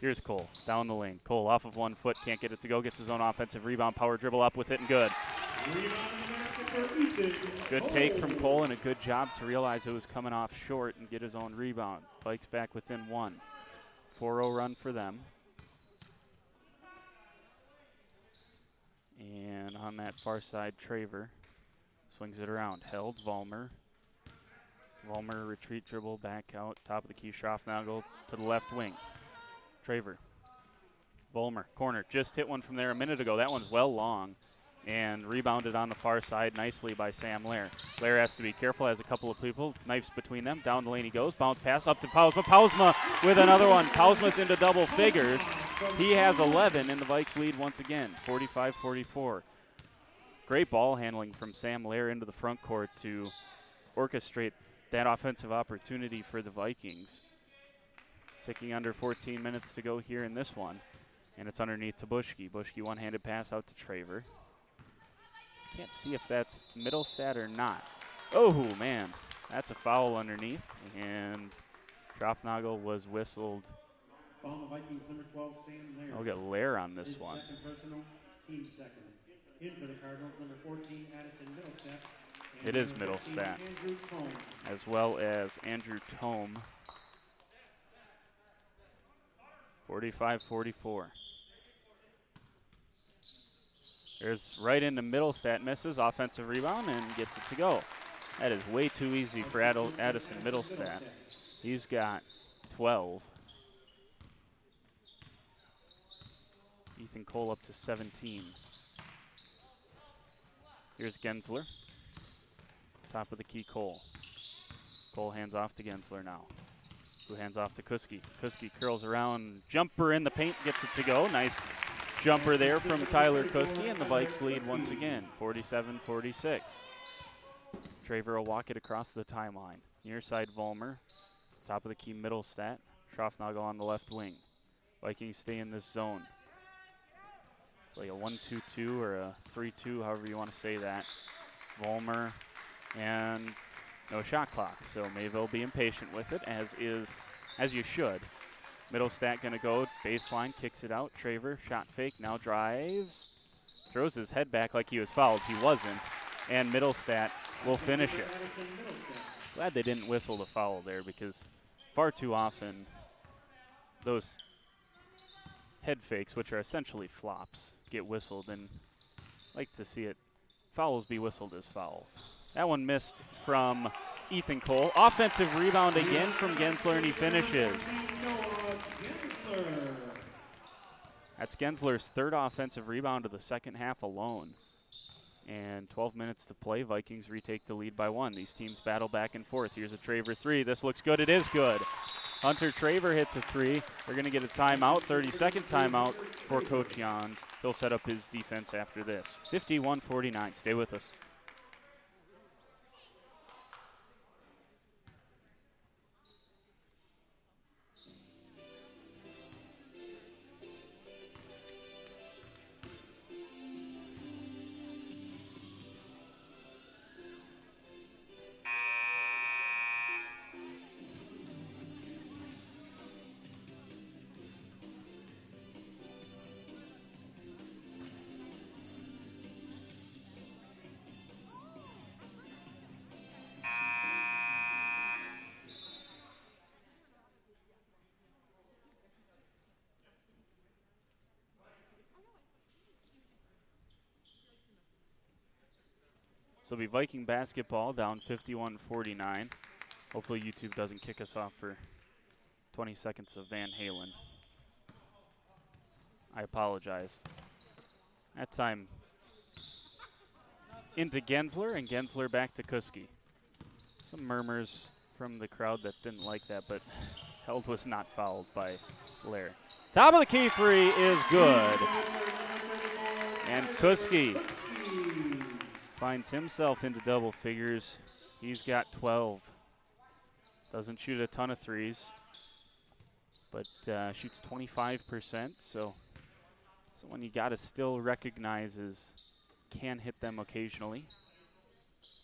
Here's Cole down the lane. Cole off of 1 foot, can't get it to go, gets his own offensive rebound, power dribble up with it, and good. Good take from Cole and a good job to realize it was coming off short and get his own rebound. Vikes back within 1. 4-0 run for them. And on that far side, Traver swings it around. Held, Vollmer. Vollmer retreat dribble back out, top of the key. Schroffnagel to the left wing. Traver. Vollmer, corner, just hit one from there a minute ago. That one's well long and rebounded on the far side nicely by Sam Lair. Lair has to be careful, has a couple of people, knives between them. Down the lane he goes, bounce pass up to Pausma. Pausma with another one. Pausma's into double figures. He has 11, and the Vikes lead once again, 45-44. Great ball handling from Sam Lair into the front court to orchestrate that offensive opportunity for the Vikings. Ticking under 14 minutes to go here in this one, and it's underneath to Bushke. Bushke one-handed pass out to Traver. Can't see if that's Middlestat or not. Oh, man, that's a foul underneath, and Schroffnagel was whistled. Foul the Vikings, number 12, Sam Lair. I'll get Lair on this His one. second personal, team second. In for the Cardinals, number 14, Addison Middlestat. And It is number 15, Middlestat, Andrew Tome. as well as Andrew Tome. 45-44. There's right into Middlestat, misses, offensive rebound, and gets it to go. That is way too easy for Addison Middlestat. He's got 12. Ethan Cole up to 17. Here's Gensler. Top of the key, Cole. Cole hands off to Gensler now, who hands off to Kuski. Kuski curls around, jumper in the paint, gets it to go. Nice jumper there from Tyler Kuski, and the Vikes lead once again, 47-46. Traver will walk it across the timeline. Near side, Vollmer. Top of the key, Middlestat. Schroffnagel on the left wing. Vikings stay in this zone. It's like a 1-2-2 or a 3-2, however you want to say that. Vollmer, and no shot clock, so Mayville be impatient with it, as you should. Middlestat gonna go baseline, kicks it out. Traver, shot fake, now drives, throws his head back like he was fouled. He wasn't, and Middlestat will finish it. Glad they didn't whistle the foul there, because far too often those head fakes, which are essentially flops, get whistled, and I like to see it fouls be whistled as fouls. That one missed from Ethan Cole. Offensive rebound again from Gensler, and he finishes. That's Gensler's third offensive rebound of the second half alone. And 12 minutes to play. Vikings retake the lead by 1. These teams battle back and forth. Here's a Traver 3. This looks good. It is good. Hunter Traver hits a 3. They're going to get a timeout, 30-second timeout for Coach Jans. He'll set up his defense after this. 51-49. Stay with us. So it'll be Viking basketball down 51-49. Hopefully YouTube doesn't kick us off for 20 seconds of Van Halen. I apologize. That time into Gensler, and Gensler back to Kuski. Some murmurs from the crowd that didn't like that, but Held was not fouled by Lair. Top of the key 3 is good. And Kuski finds himself into double figures. He's got 12. Doesn't shoot a ton of threes, but shoots 25%, so someone you got to still recognize can hit them occasionally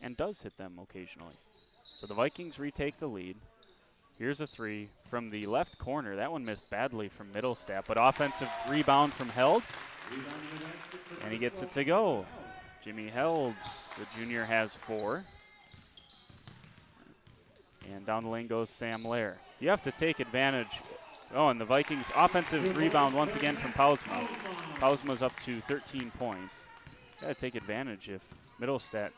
and does hit them occasionally. So the Vikings retake the lead. Here's a three from the left corner. That one missed badly from Middlestat, but offensive rebound from Held, and he gets it to go. Jimmy Held, the junior, has 4. And down the lane goes Sam Lair. You have to take advantage. Oh, and the Vikings offensive rebound once again from Pausma. Pausma's up to 13 points. Got to take advantage if Middlestat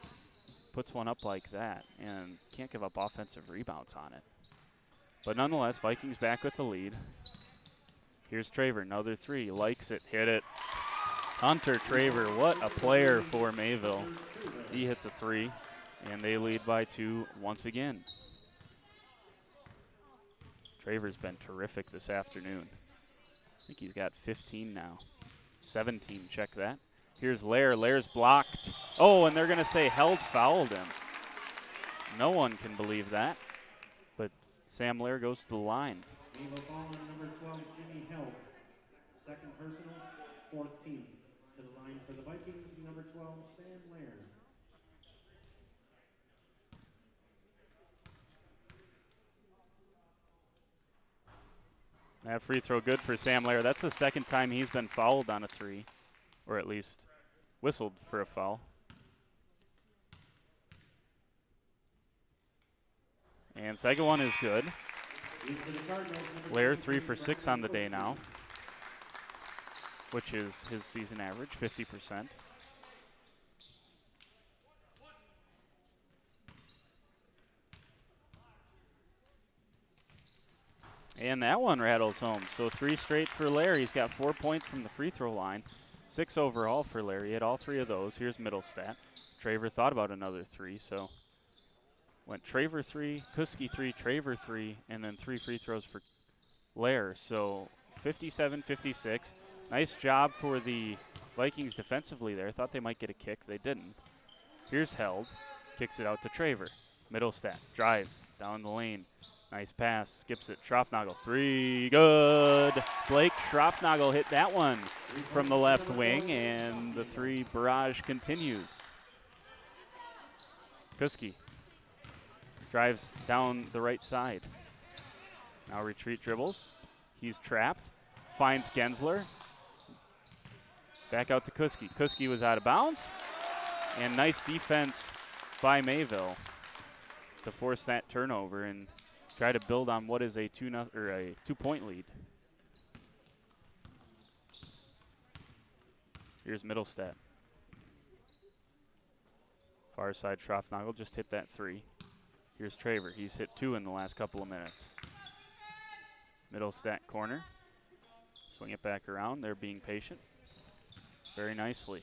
puts one up like that and can't give up offensive rebounds on it. But nonetheless, Vikings back with the lead. Here's Traver, another 3, likes it, hit it. Hunter Traver, what a player for Mayville. He hits a 3, and they lead by 2 once again. Traver's been terrific this afternoon. I think he's got 15 now. 17, check that. Here's Lair. Lair's blocked. Oh, and they're going to say Held fouled him. No one can believe that. But Sam Lair goes to the line. Mayville ball on number 12, Jimmy Held. Second personal, 14. To the line for the Vikings, number 12, Sam Lair. That free throw good for Sam Lair. That's the second time he's been fouled on a 3, or at least whistled for a foul. And second one is good. Lair 3 for 6 on the day now, which is his season average, 50%. And that one rattles home. So 3 straight for Lair. He's got 4 points from the free throw line. 6 overall for Lair. He had all 3 of those. Here's Middlestat. Traver thought about another 3, so went Traver 3, Kuski 3, Traver 3, and then 3 free throws for Lair. So 57-56. Nice job for the Vikings defensively there. Thought they might get a kick. They didn't. Here's Held. Kicks it out to Traver. Middlestat drives down the lane. Nice pass, skips it. Schroffnagel, 3, good. Blake Schroffnagel hit that one from the left wing, and the 3 barrage continues. Kuski drives down the right side. Now retreat dribbles. He's trapped, finds Gensler. Back out to Kuski. Kuski was out of bounds, and nice defense by Mayville to force that turnover and try to build on what is a 2-point lead. Here's Middlestat. Far side, Schroffnagel just hit that 3. Here's Traver. He's hit 2 in the last couple of minutes. Middlestat corner. Swing it back around. They're being patient. Very nicely.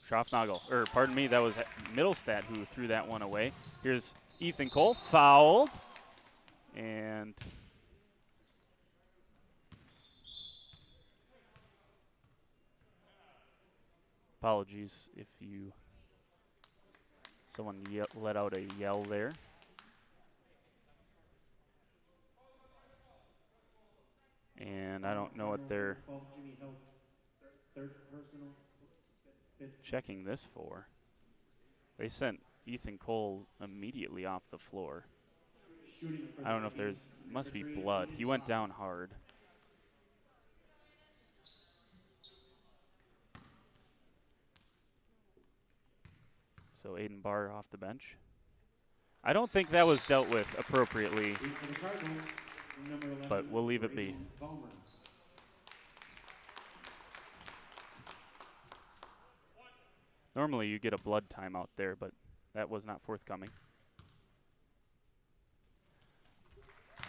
Schroffnagel, pardon me, that was Middlestat who threw that one away. Here's Ethan Cole, fouled. And apologies if someone let out a yell there. And I don't know what they're checking this for. They sent Ethan Cole immediately off the floor. I don't know if must be blood. He went down hard. So Aiden Barr off the bench. I don't think that was dealt with appropriately, but we'll leave it be. Normally you get a blood timeout there, but that was not forthcoming.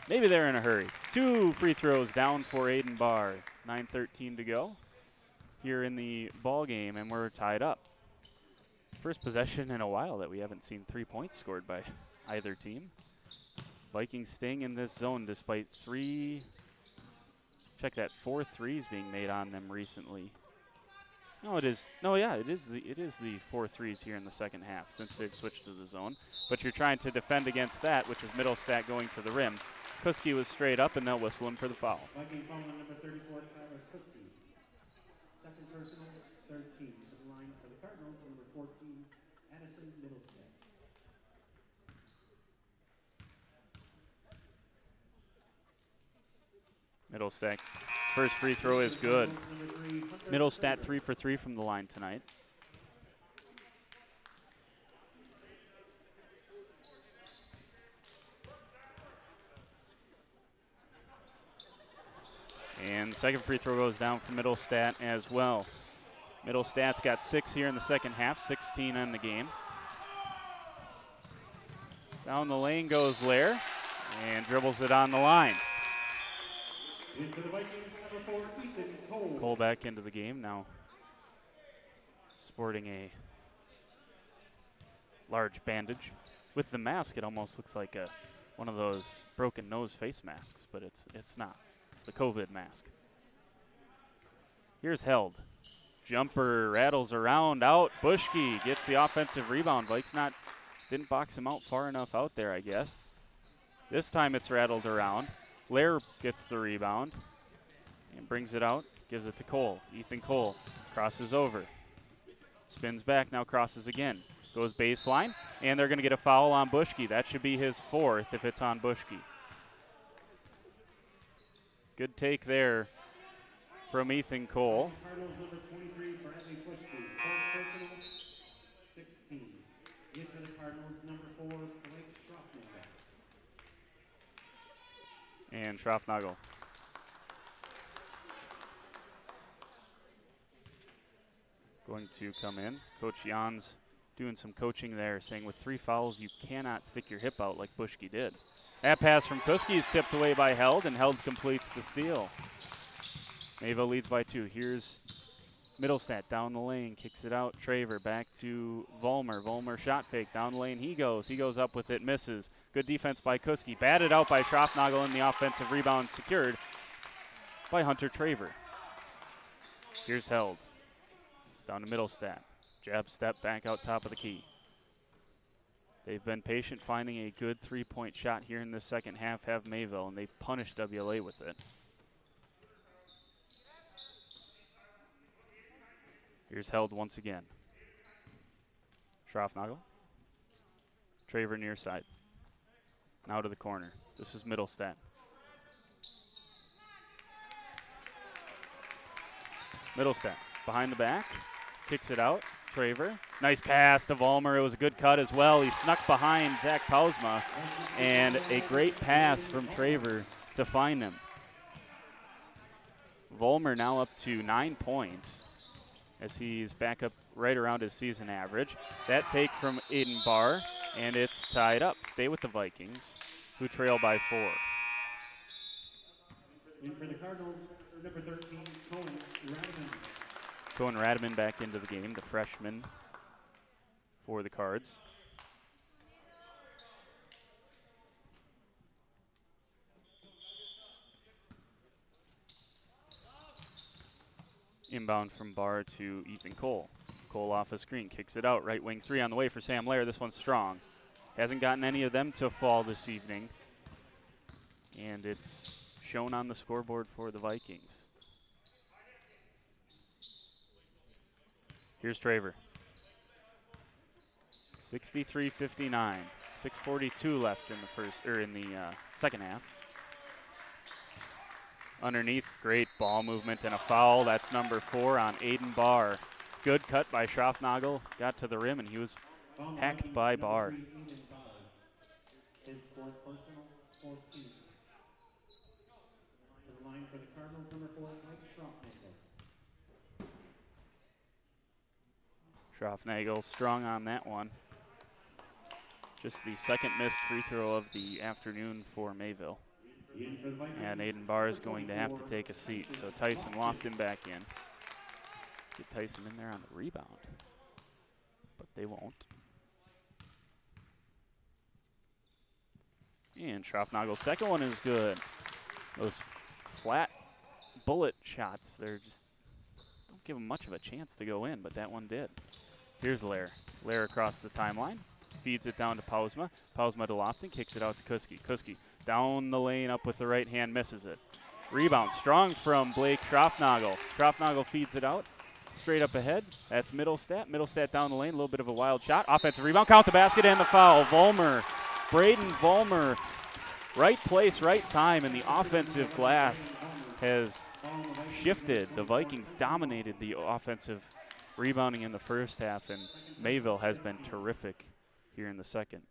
Maybe they're in a hurry. 2 free throws down for Aiden Barr. 9:13 to go here in the ball game, and we're tied up. First possession in a while that we haven't seen 3 points scored by either team. Vikings staying in this zone despite 4 threes being made on them recently. No, it is. No, yeah, it is the 4 threes here in the second half since they've switched to the zone. But you're trying to defend against that, which is Middlestat going to the rim. Kuski was straight up, and they'll whistle him for the foul. Viking foul on number 34, Tyler Kuski. second personal, 13. To the line for the Cardinals, number 14, Addison Middlestead. Middlestead. First free throw is good. Middlestead 3 for 3 from the line tonight. And second free throw goes down for Middlestead as well. Middlestead's got 6 here in the second half, 16 in the game. Down the lane goes Lair and dribbles it on the line. For the Vikings, number 4, Ethan Cole. Cole back into the game now, sporting a large bandage. With the mask, it almost looks like one of those broken nose face masks, but it's not. It's the COVID mask. Here's Held. Jumper rattles around, out. Bushke gets the offensive rebound. Vikes didn't box him out far enough out there, I guess. This time it's rattled around. Lair gets the rebound and brings it out, gives it to Cole. Ethan Cole crosses over. Spins back, now crosses again. Goes baseline, and they're going to get a foul on Bushke. That should be his 4th if it's on Bushke. Good take there from Ethan Cole. Cardinals, number 23, Bradley Bushke. Fourth personal, 16. In for the Cardinals, number 4, Blake Schroffnagel. And Schroffnagel. Going to come in. Coach Jan's doing some coaching there, saying with 3 fouls, you cannot stick your hip out like Bushke did. That pass from Kuski is tipped away by Held, and Held completes the steal. Mayville leads by 2. Here's Middlestead down the lane, kicks it out. Traver back to Vollmer. Vollmer shot fake down the lane. He goes up with it, misses. Good defense by Kuski. Batted out by Schroffnagel, and the offensive rebound secured by Hunter Traver. Here's Held. Down to Middlestead. Jab step back out top of the key. They've been patient finding a good 3-point shot here in the second half, have Mayville, and they've punished WLA with it. Here's Held once again. Schroffnagel. Traver near side. Now to the corner. This is Middlestead. Middlestead behind the back. Kicks it out. Traver. Nice pass to Vollmer. It was a good cut as well. He snuck behind Zach Pausma, and a great pass from Traver to find him. Vollmer now up to 9 points as he's back up right around his season average. That take from Aiden Barr, and it's tied up. Stay with the Vikings, who trail by 4. In for the Cardinals, number 13, Cohen Radiman. Cohen Radiman back into the game, the freshman for the Cards. Inbound from Barr to Ethan Cole. Cole off a screen, kicks it out. Right wing 3 on the way for Sam Lair. This one's strong. Hasn't gotten any of them to fall this evening. And it's shown on the scoreboard for the Vikings. Here's Traver. 63-59. 6:42 left in the second half. Underneath, great ball movement and a foul. That's number 4 on Aiden Barr. Good cut by Schroffnagel. Got to the rim, and he was hacked by Barr. His 4th personal, 14. To the line for the Cardinals, number 4, Mike Schroffnagel. Schroffnagel strong on that one. Just the second missed free throw of the afternoon for Mayville. And Aiden Barr is going to have to take a seat. So Tyson Lofton back in. Get Tyson in there on the rebound. But they won't. And Schroffnagel's second one is good. Those flat bullet shots, they're just don't give them much of a chance to go in, but that one did. Here's Lair. Lair across the timeline. Feeds it down to Pausma. Pausma to Lofton. Kicks it out to Kuski. Kuski down the lane, up with the right hand, misses it. Rebound strong from Blake Schroffnagel. Schroffnagel feeds it out. straight up ahead. That's Middlestat. Middlestat down the lane, a little bit of a wild shot. Offensive rebound, count the basket and the foul. Vollmer, Braden Vollmer, right place, right time, and the offensive glass has shifted. The Vikings dominated the offensive rebounding in the first half, and Mayville has been terrific here in the second.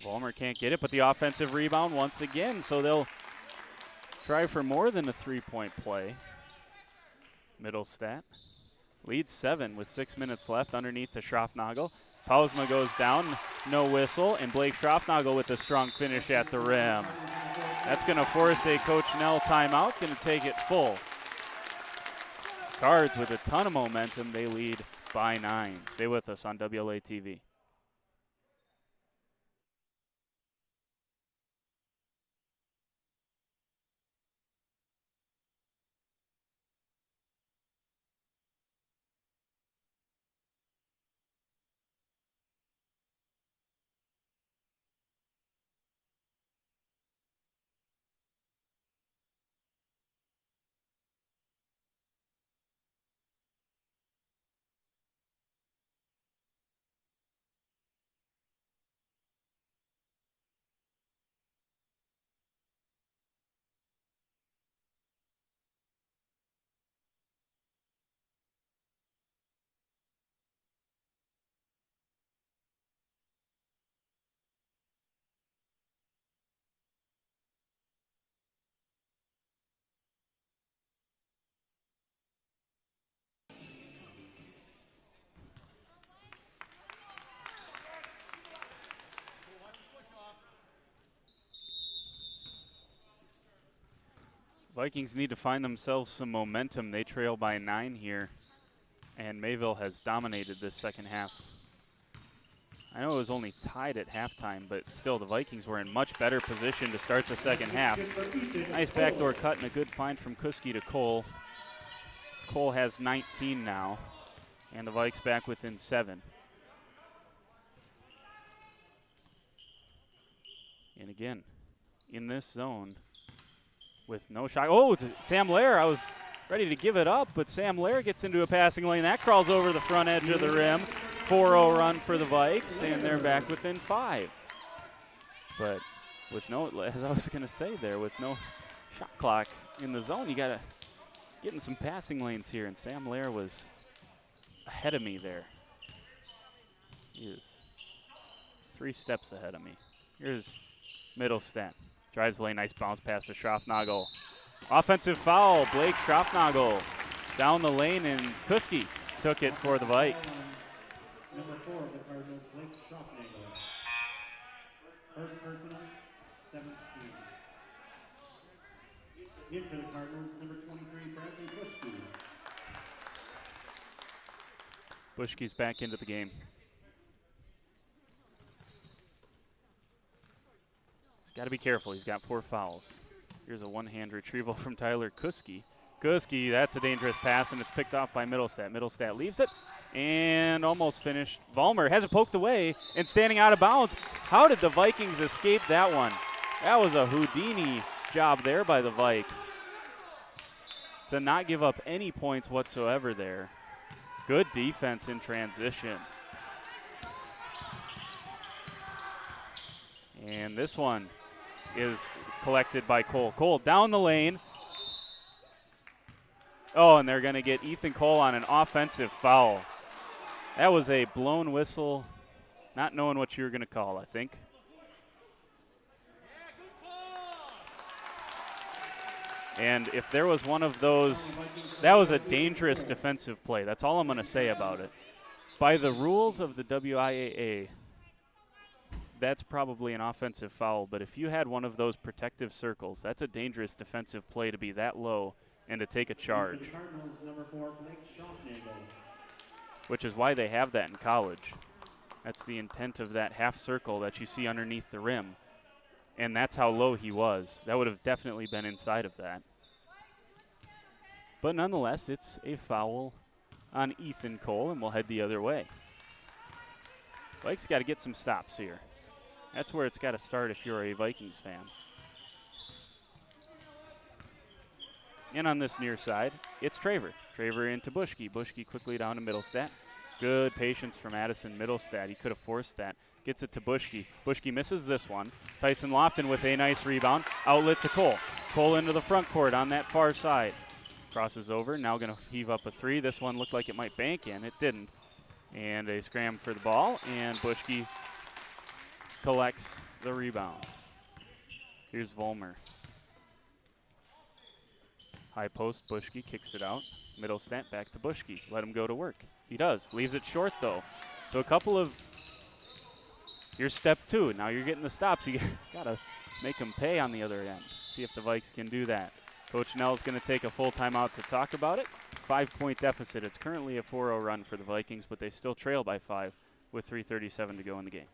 Vollmer can't get it, but the offensive rebound once again, so they'll try for more than a three-point play. Middlestat leads 7 with 6 minutes left underneath to Schroffnagel. Pausma goes down, no whistle, and Blake Schroffnagel with a strong finish at the rim. That's going to force a Coach Nell timeout, going to take it full. Cards with a ton of momentum, they lead by 9. Stay with us on WLA TV. Vikings need to find themselves some momentum. They trail by 9 here, and Mayville has dominated this second half. I know it was only tied at halftime, but still the Vikings were in much better position to start the second half. Nice backdoor cut and a good find from Kuski to Cole. Cole has 19 now, and the Vikes back within 7. And again, in this zone, with no shot. Oh, to Sam Lair. I was ready to give it up, but Sam Lair gets into a passing lane. That crawls over the front edge of the rim. 4-0 run for the Vikes, and they're back within 5. But with no, as I was going to say there, with no shot clock in the zone, you got to get in some passing lanes here, and Sam Lair was ahead of me there. He is 3 steps ahead of me. Here's Middlestat. Drives the lane, nice bounce pass to Schroffnagel. Offensive foul, Blake Schroffnagel down the lane, and Kuski took it for the Vikes. Number 4 of the Cardinals, Blake Schroffnagel. First personal, 17. In for the Cardinals, number 23, Bradley Bushke. Bushke's back into the game. Got to be careful. He's got 4 fouls. Here's a one-hand retrieval from Tyler Kuski. Kuski, that's a dangerous pass, and it's picked off by Middlestat. Middlestat leaves it and almost finished. Vollmer has it poked away and standing out of bounds. How did the Vikings escape that one? That was a Houdini job there by the Vikes to not give up any points whatsoever there. Good defense in transition. And this one is collected by Cole. Cole down the lane. Oh, and they're going to get Ethan Cole on an offensive foul. That was a blown whistle, not knowing what you were going to call, I think. And if there was one of those, that was a dangerous defensive play. That's all I'm going to say about it. By the rules of the WIAA, that's probably an offensive foul, but if you had one of those protective circles, that's a dangerous defensive play to be that low and to take a charge. Number 4, Blake Schroffnagel. Which is why they have that in college. That's the intent of that half circle that you see underneath the rim. And that's how low he was. That would have definitely been inside of that. But nonetheless, it's a foul on Ethan Cole, and we'll head the other way. Vikes got to get some stops here. That's where it's got to start if you're a Vikings fan. And on this near side, it's Traver. Traver into Bushke. Bushke quickly down to Middlestat. Good patience from Addison Middlestat. He could have forced that. Gets it to Bushke. Bushke misses this one. Tyson Lofton with a nice rebound. Outlet to Cole. Cole into the front court on that far side. Crosses over. Now going to heave up a three. This one looked like it might bank in. It didn't. And they scram for the ball. And Bushke collects the rebound. Here's Volmer. High post, Bushke kicks it out. Middlestat back to Bushke. Let him go to work. He does. Leaves it short, though. So a couple of... Here's step two. Now you're getting the stops. You got to make them pay on the other end. See if the Vikes can do that. Coach Nell's going to take a full timeout to talk about it. 5-point deficit. It's currently a 4-0 run for the Vikings, but they still trail by 5 with 3:37 to go in the game.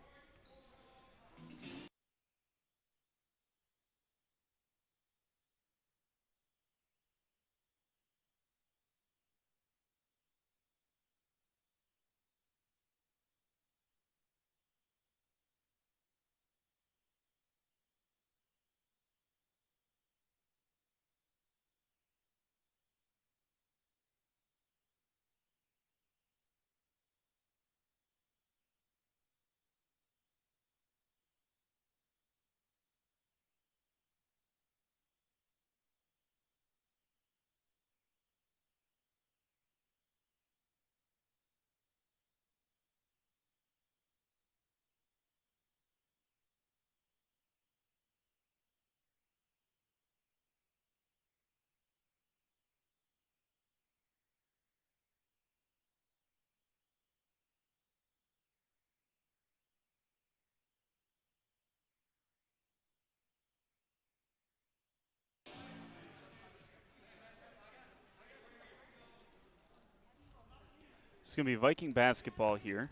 It's going to be Viking basketball here.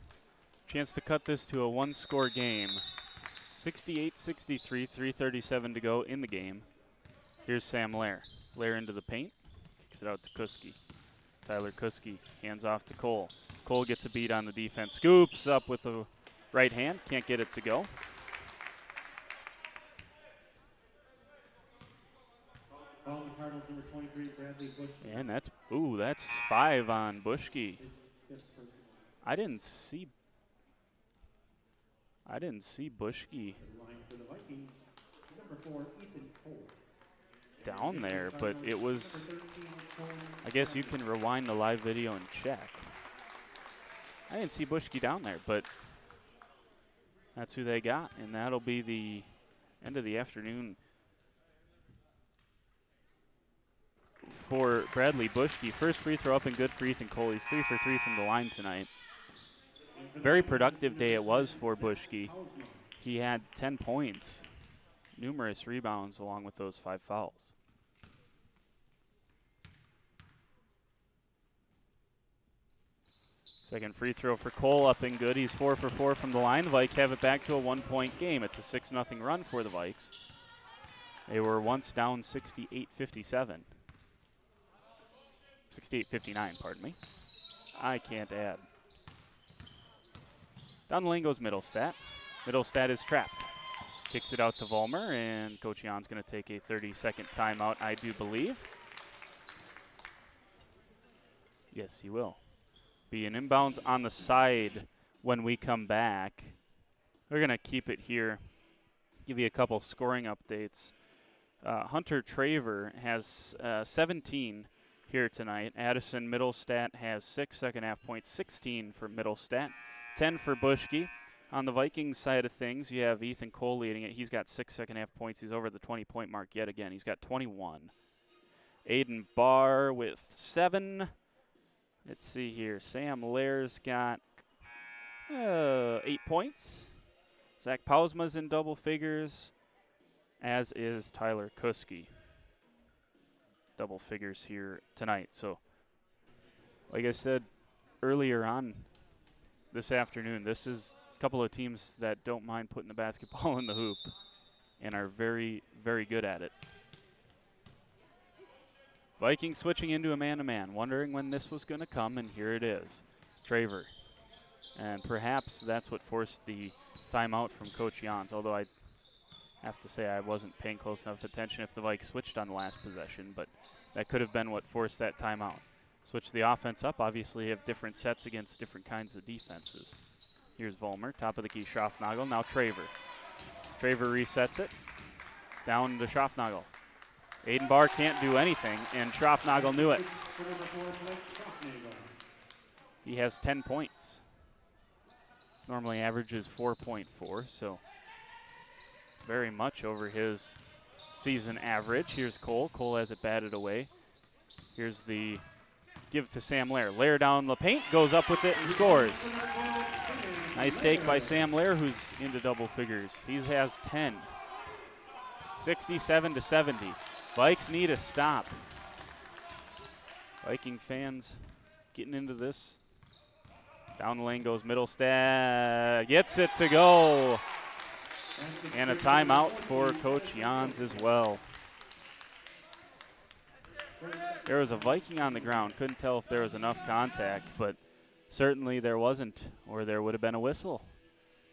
Chance to cut this to a one-score game. 68-63, 3:37 to go in the game. Here's Sam Lair. Lair into the paint. Kicks it out to Kuski. Tyler Kuski hands off to Cole. Cole gets a beat on the defense. Scoops up with the right hand. Can't get it to go. Calling the Cardinals, number 23, Bradley Bushke. And that's 5 on Bushke. I didn't see Bushke down there, but it was, I guess you can rewind the live video and check. I didn't see Bushke down there, but that's who they got, and that'll be the end of the afternoon for Bradley Bushke. First free throw up and good for Ethan Cole. He's 3 for 3 from the line tonight. Very productive day it was for Bushke. He had 10 points, numerous rebounds along with those 5 fouls. Second free throw for Cole up and good. He's 4 for 4 from the line. The Vikes have it back to a 1-point game. It's a 6-0 run for the Vikes. They were once down 68-57. 68-59, pardon me. I can't add. Down the lane goes Middlestat. Middlestat is trapped. Kicks it out to Volmer, and Coach Jan's going to take a 30-second timeout, I do believe. Yes, he will. Be an inbounds on the side when we come back. We're going to keep it here, give you a couple scoring updates. Hunter Traver has 17 here tonight. Addison Middlestat has 6 second-half points, 16 for Middlestat, 10 for Bushke. On the Vikings side of things, you have Ethan Cole leading it. He's got 6 second-half points. He's over the 20-point mark yet again. He's got 21. Aiden Barr with 7. Let's see here. Sam Lair's got 8 points. Zach Pausma's in double figures, as is Tyler Kuski. Double figures here tonight. So, like I said earlier on this afternoon, this is a couple of teams that don't mind putting the basketball in the hoop and are very, very good at it. Vikings switching into a man-to-man, wondering when this was going to come, and here it is. Traver And perhaps that's what forced the timeout from Coach Jans, although I have to say I wasn't paying close enough attention if the Vikes switched on the last possession, but that could have been what forced that timeout. Switch the offense up. Obviously, you have different sets against different kinds of defenses. Here's Vollmer, top of the key, Schroffnagel, now Traver. Traver resets it, down to Schroffnagel. Aiden Barr can't do anything, and Schroffnagel knew it. He has 10 points. Normally averages 4.4, so very much over his season average. Here's Cole. Cole has it batted away. Here's the give to Sam Lair. Lair down the paint, goes up with it and scores. Nice take by Sam Lair, who's into double figures. He has 10. 67-70. Vikes need a stop. Viking fans getting into this. Down the lane goes Middlestad. Gets it to go. And a timeout for Coach Jans as well. There was a Viking on the ground. Couldn't tell if there was enough contact, but certainly there wasn't, or there would have been a whistle.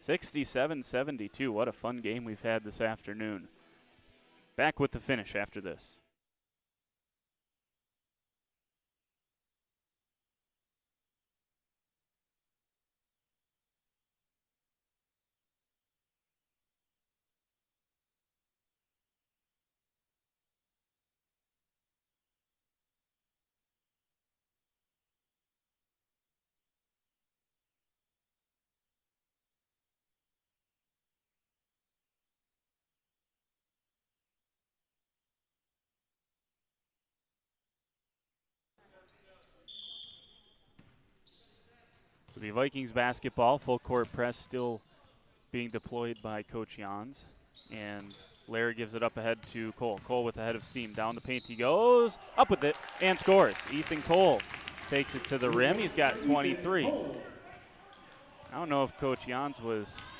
67-72. What a fun game we've had this afternoon. Back with the finish after this. So the Vikings basketball, full court press still being deployed by Coach Jans. And Larry gives it up ahead to Cole. Cole with the head of steam. Down the paint he goes, up with it, and scores. Ethan Cole takes it to the rim. He's got 23. I don't know if Coach Jans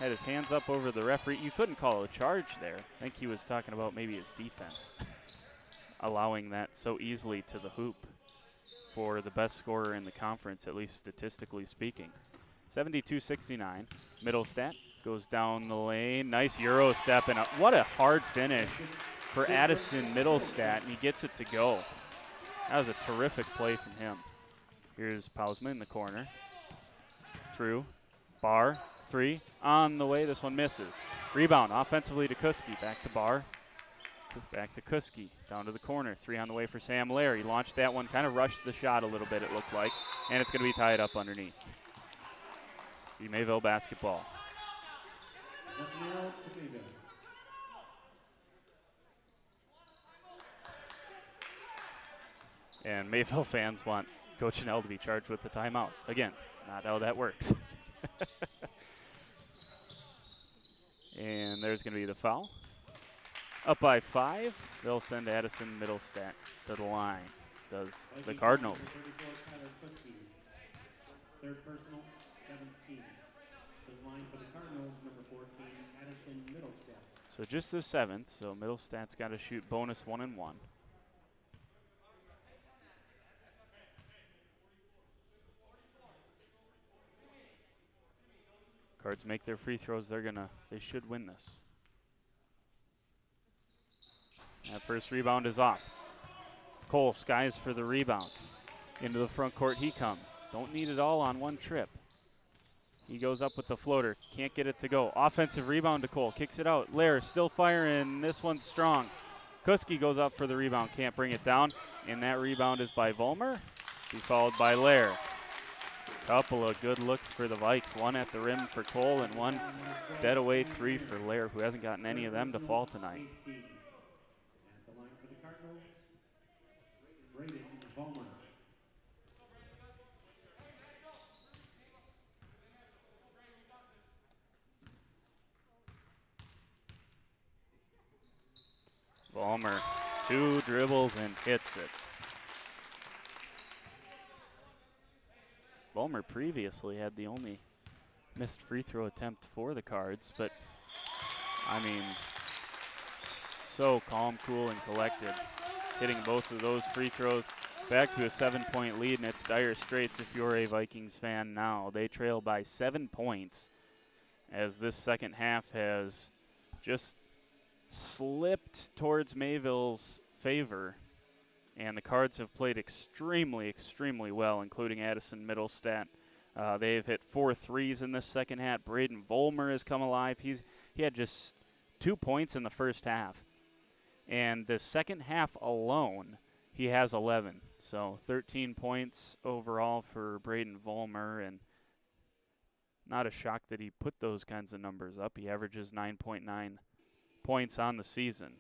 had his hands up over the referee. You couldn't call a charge there. I think he was talking about maybe his defense, allowing that so easily to the hoop for the best scorer in the conference, at least statistically speaking. 72-69. Middlestat goes down the lane. Nice Euro step, and what a hard finish for Addison Middlestat, and he gets it to go. That was a terrific play from him. Here's Pausma in the corner. Through. Barr, three, on the way. This one misses. Rebound offensively to Kuski. Back to Barr. Back to Kuski, down to the corner. Three on the way for Sam Lair. He launched that one, kind of rushed the shot a little bit, it looked like, and it's going to be tied up underneath. The Mayville basketball. And Mayville fans want Coach Chanel to be charged with the timeout. Again, not how that works. And there's going to be the foul. Up by 5, they'll send Addison Middlestat to the line. Does the Cardinals. Third personal, 17. To the line for the Cardinals, number 14, Addison Middlestat. So just the 7th, so Middlestat's got to shoot bonus 1 and 1. Cards make their free throws, they should win this. That first rebound is off. Cole skies for the rebound. Into the front court he comes. Don't need it all on one trip. He goes up with the floater. Can't get it to go. Offensive rebound to Cole. Kicks it out. Lair still firing. This one's strong. Kuski goes up for the rebound. Can't bring it down. And that rebound is by Vollmer. Be followed by Lair. Couple of good looks for the Vikes. One at the rim for Cole and one dead away three for Lair, who hasn't gotten any of them to fall tonight. Vollmer, 2 dribbles and hits it. Vollmer previously had the only missed free throw attempt for the Cards, but I mean, so calm, cool, and collected, hitting both of those free throws. Back to a 7-point lead, and it's dire straits if you're a Vikings fan now. They trail by 7 points as this second half has just slipped towards Mayville's favor. And the Cards have played extremely, extremely well, including Addison Middlestat. They've hit 4 threes in this second half. Braden Vollmer has come alive. He had just 2 points in the first half. And the second half alone, he has 11. So 13 points overall for Braden Vollmer, and not a shock that he put those kinds of numbers up. He averages 9.9 points on the season.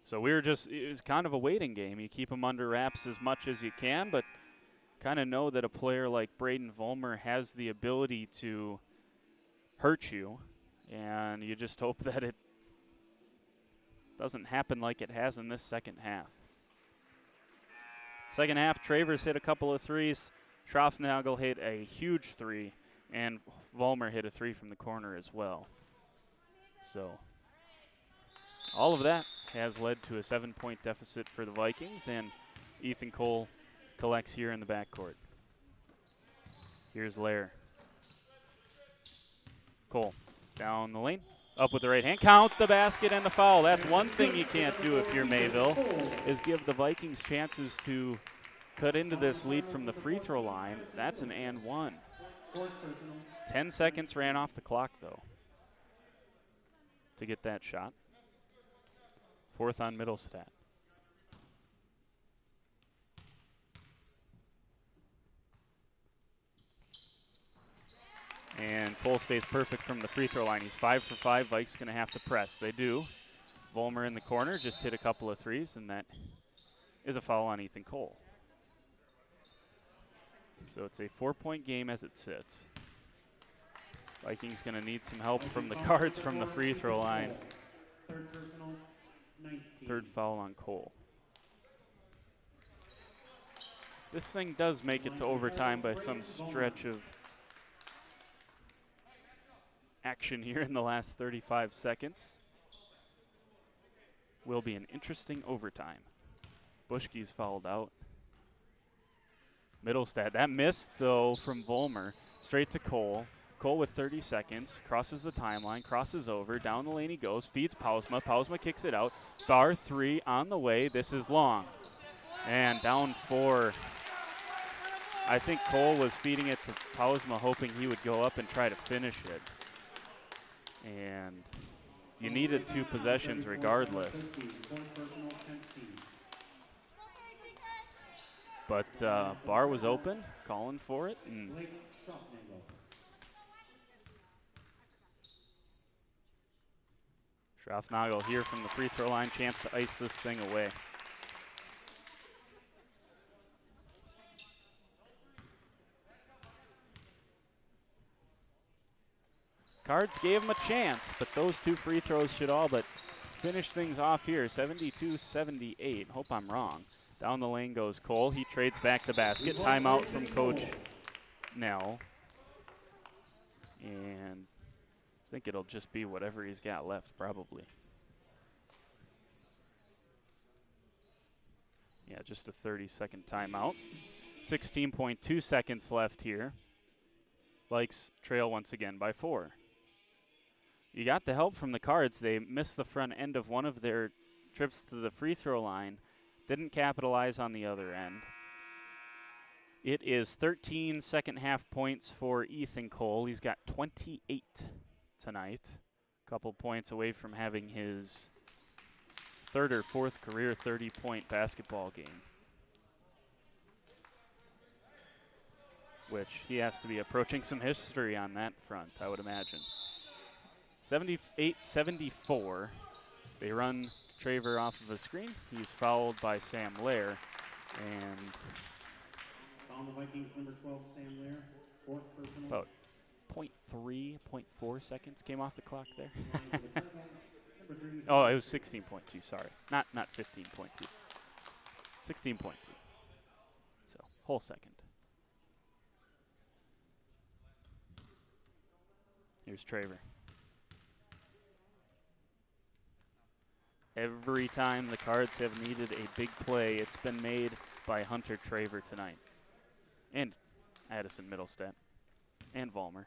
So it was kind of a waiting game. You keep him under wraps as much as you can, but kind of know that a player like Braden Vollmer has the ability to hurt you, and you just hope that it doesn't happen like it has in this second half. Second half, Travers hit a couple of threes. Schraffnagel hit a huge 3, and Vollmer hit a 3 from the corner as well. So all of that has led to a 7-point deficit for the Vikings, and Ethan Cole collects here in the backcourt. Here's Lair. Cole down the lane, up with the right hand. Count the basket and the foul. That's one thing you can't do if you're Mayville, is give the Vikings chances to cut into this lead from the free throw line. That's an and one. 10 seconds ran off the clock, though, to get that shot. Fourth on Middlestat. And Cole stays perfect from the free throw line. He's 5 for 5. Vikes going to have to press. They do. Vollmer in the corner just hit a couple of threes, and that is a foul on Ethan Cole. So it's a 4-point game as it sits. Vikings going to need some help from the Cards from the free throw line. Third foul on Cole. If this thing does make it to overtime by some stretch of action here in the last 35 seconds, will be an interesting overtime. Buschke's fouled out. Middlestat, that missed though from Vollmer. Straight to Cole. Cole with 30 seconds, crosses the timeline, crosses over, down the lane he goes, feeds Pausma. Pausma kicks it out. Bar 3 on the way. This is long. And down 4. I think Cole was feeding it to Pausma, hoping he would go up and try to finish it. And you needed 2 possessions regardless. But Bar was open, calling for it. And Schraffnagel here from the free throw line, chance to ice this thing away. Cards gave him a chance, but those 2 free throws should all but finish things off here. 72-78. Hope I'm wrong. Down the lane goes Cole. He trades back the basket. Timeout from Coach Nell. And I think it'll just be whatever he's got left, probably. Yeah, just a 30-second timeout. 16.2 seconds left here. Vikes trail once again by 4. You got the help from the Cards. They missed the front end of one of their trips to the free throw line. Didn't capitalize on the other end. It is 13 second half points for Ethan Cole. He's got 28 tonight. A couple points away from having his 3rd or 4th career 30-point basketball game, which he has to be approaching some history on that front, I would imagine. 78-74. They run Traver off of a screen. He's fouled by Sam Lair. And foul the Vikings, number 12, Sam Lair. 4th personal. About 0.3, 0.4 seconds came off the clock there. Oh, it was 16.2, sorry. Not 15.2. 16.2. So, whole second. Here's Traver. Every time the Cards have needed a big play, it's been made by Hunter Traver tonight. And Addison Middlestat. And Vollmer.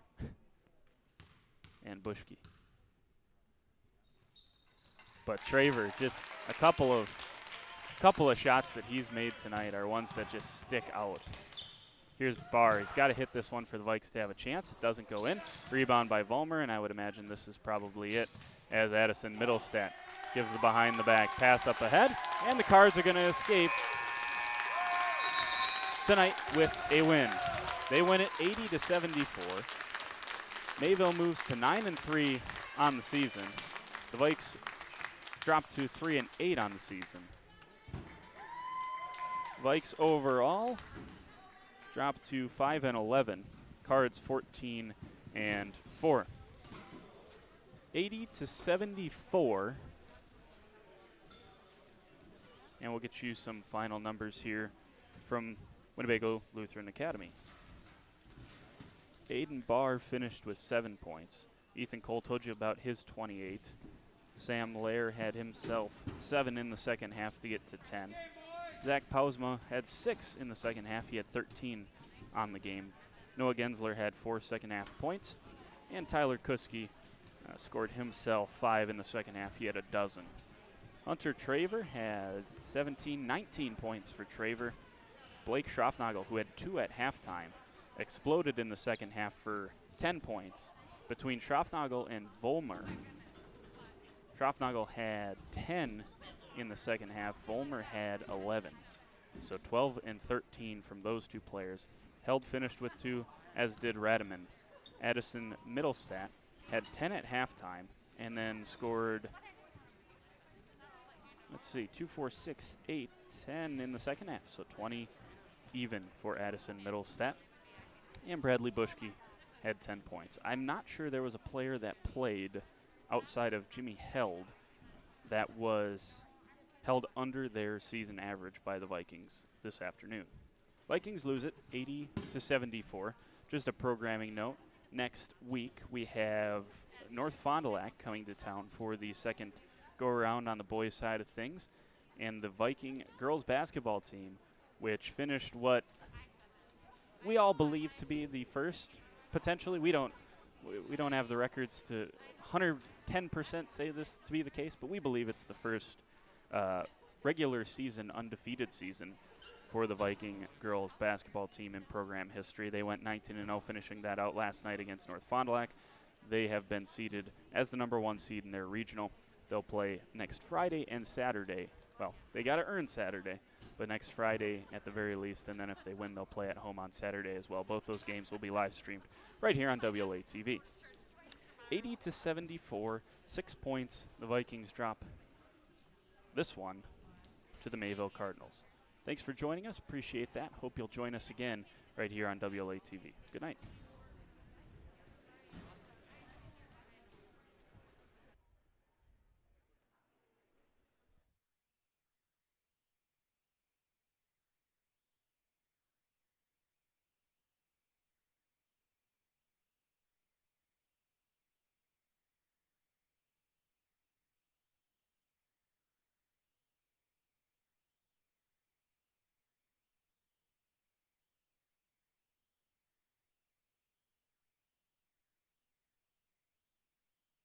And Bushke. But Traver, just a couple of shots that he's made tonight are ones that just stick out. Here's Barr. He's got to hit this one for the Vikes to have a chance. It doesn't go in. Rebound by Vollmer, and I would imagine this is probably it as Addison Middlestat gives the behind the back pass up ahead, and the Cards are going to escape tonight with a win. They win it 80-74. Mayville moves to 9-3 on the season. The Vikes drop to 3-8 on the season. Vikes overall drop to 5-11. Cards 14-4. 80-74. And we'll get you some final numbers here from Winnebago Lutheran Academy. Aiden Barr finished with 7 points. Ethan Cole told you about his 28. Sam Lair had himself 7 in the second half to get to 10. Zach Pausma had 6 in the second half. He had 13 on the game. Noah Gensler had 4 second half points. And Tyler Kuski scored himself 5 in the second half. He had a dozen. Hunter Traver had 19 points for Traver. Blake Schroffnagel, who had 2 at halftime, exploded in the second half for 10 points. Between Schroffnagel and Vollmer, Schroffnagel had 10 in the second half. Vollmer had 11. So 12 and 13 from those two players. Held finished with 2, as did Radiman. Addison Middlestat had 10 at halftime and then scored, 2, 4, 6, 8, 10 in the second half. So 20 even for Addison Middlestat. And Bradley Bushke had 10 points. I'm not sure there was a player that played outside of Jimmy Held that was held under their season average by the Vikings this afternoon. Vikings lose it 80-74. Just a programming note. Next week we have North Fond du Lac coming to town for the second go-around on the boys' side of things. And the Viking girls basketball team, which finished what we all believe to be the first, potentially. We don't have the records to 110% say this to be the case, but we believe it's the first regular season undefeated season for the Viking girls basketball team in program history. They went 19-0, finishing that out last night against North Fond du Lac. They have been seeded as the number 1 seed in their regional. They'll play next Friday and Saturday. Well, they got to earn Saturday, but next Friday at the very least, and then if they win, they'll play at home on Saturday as well. Both those games will be live streamed right here on WLA TV. 80-74, 6 points. The Vikings drop this one to the Mayville Cardinals. Thanks for joining us. Appreciate that. Hope you'll join us again right here on WLA TV. Good night.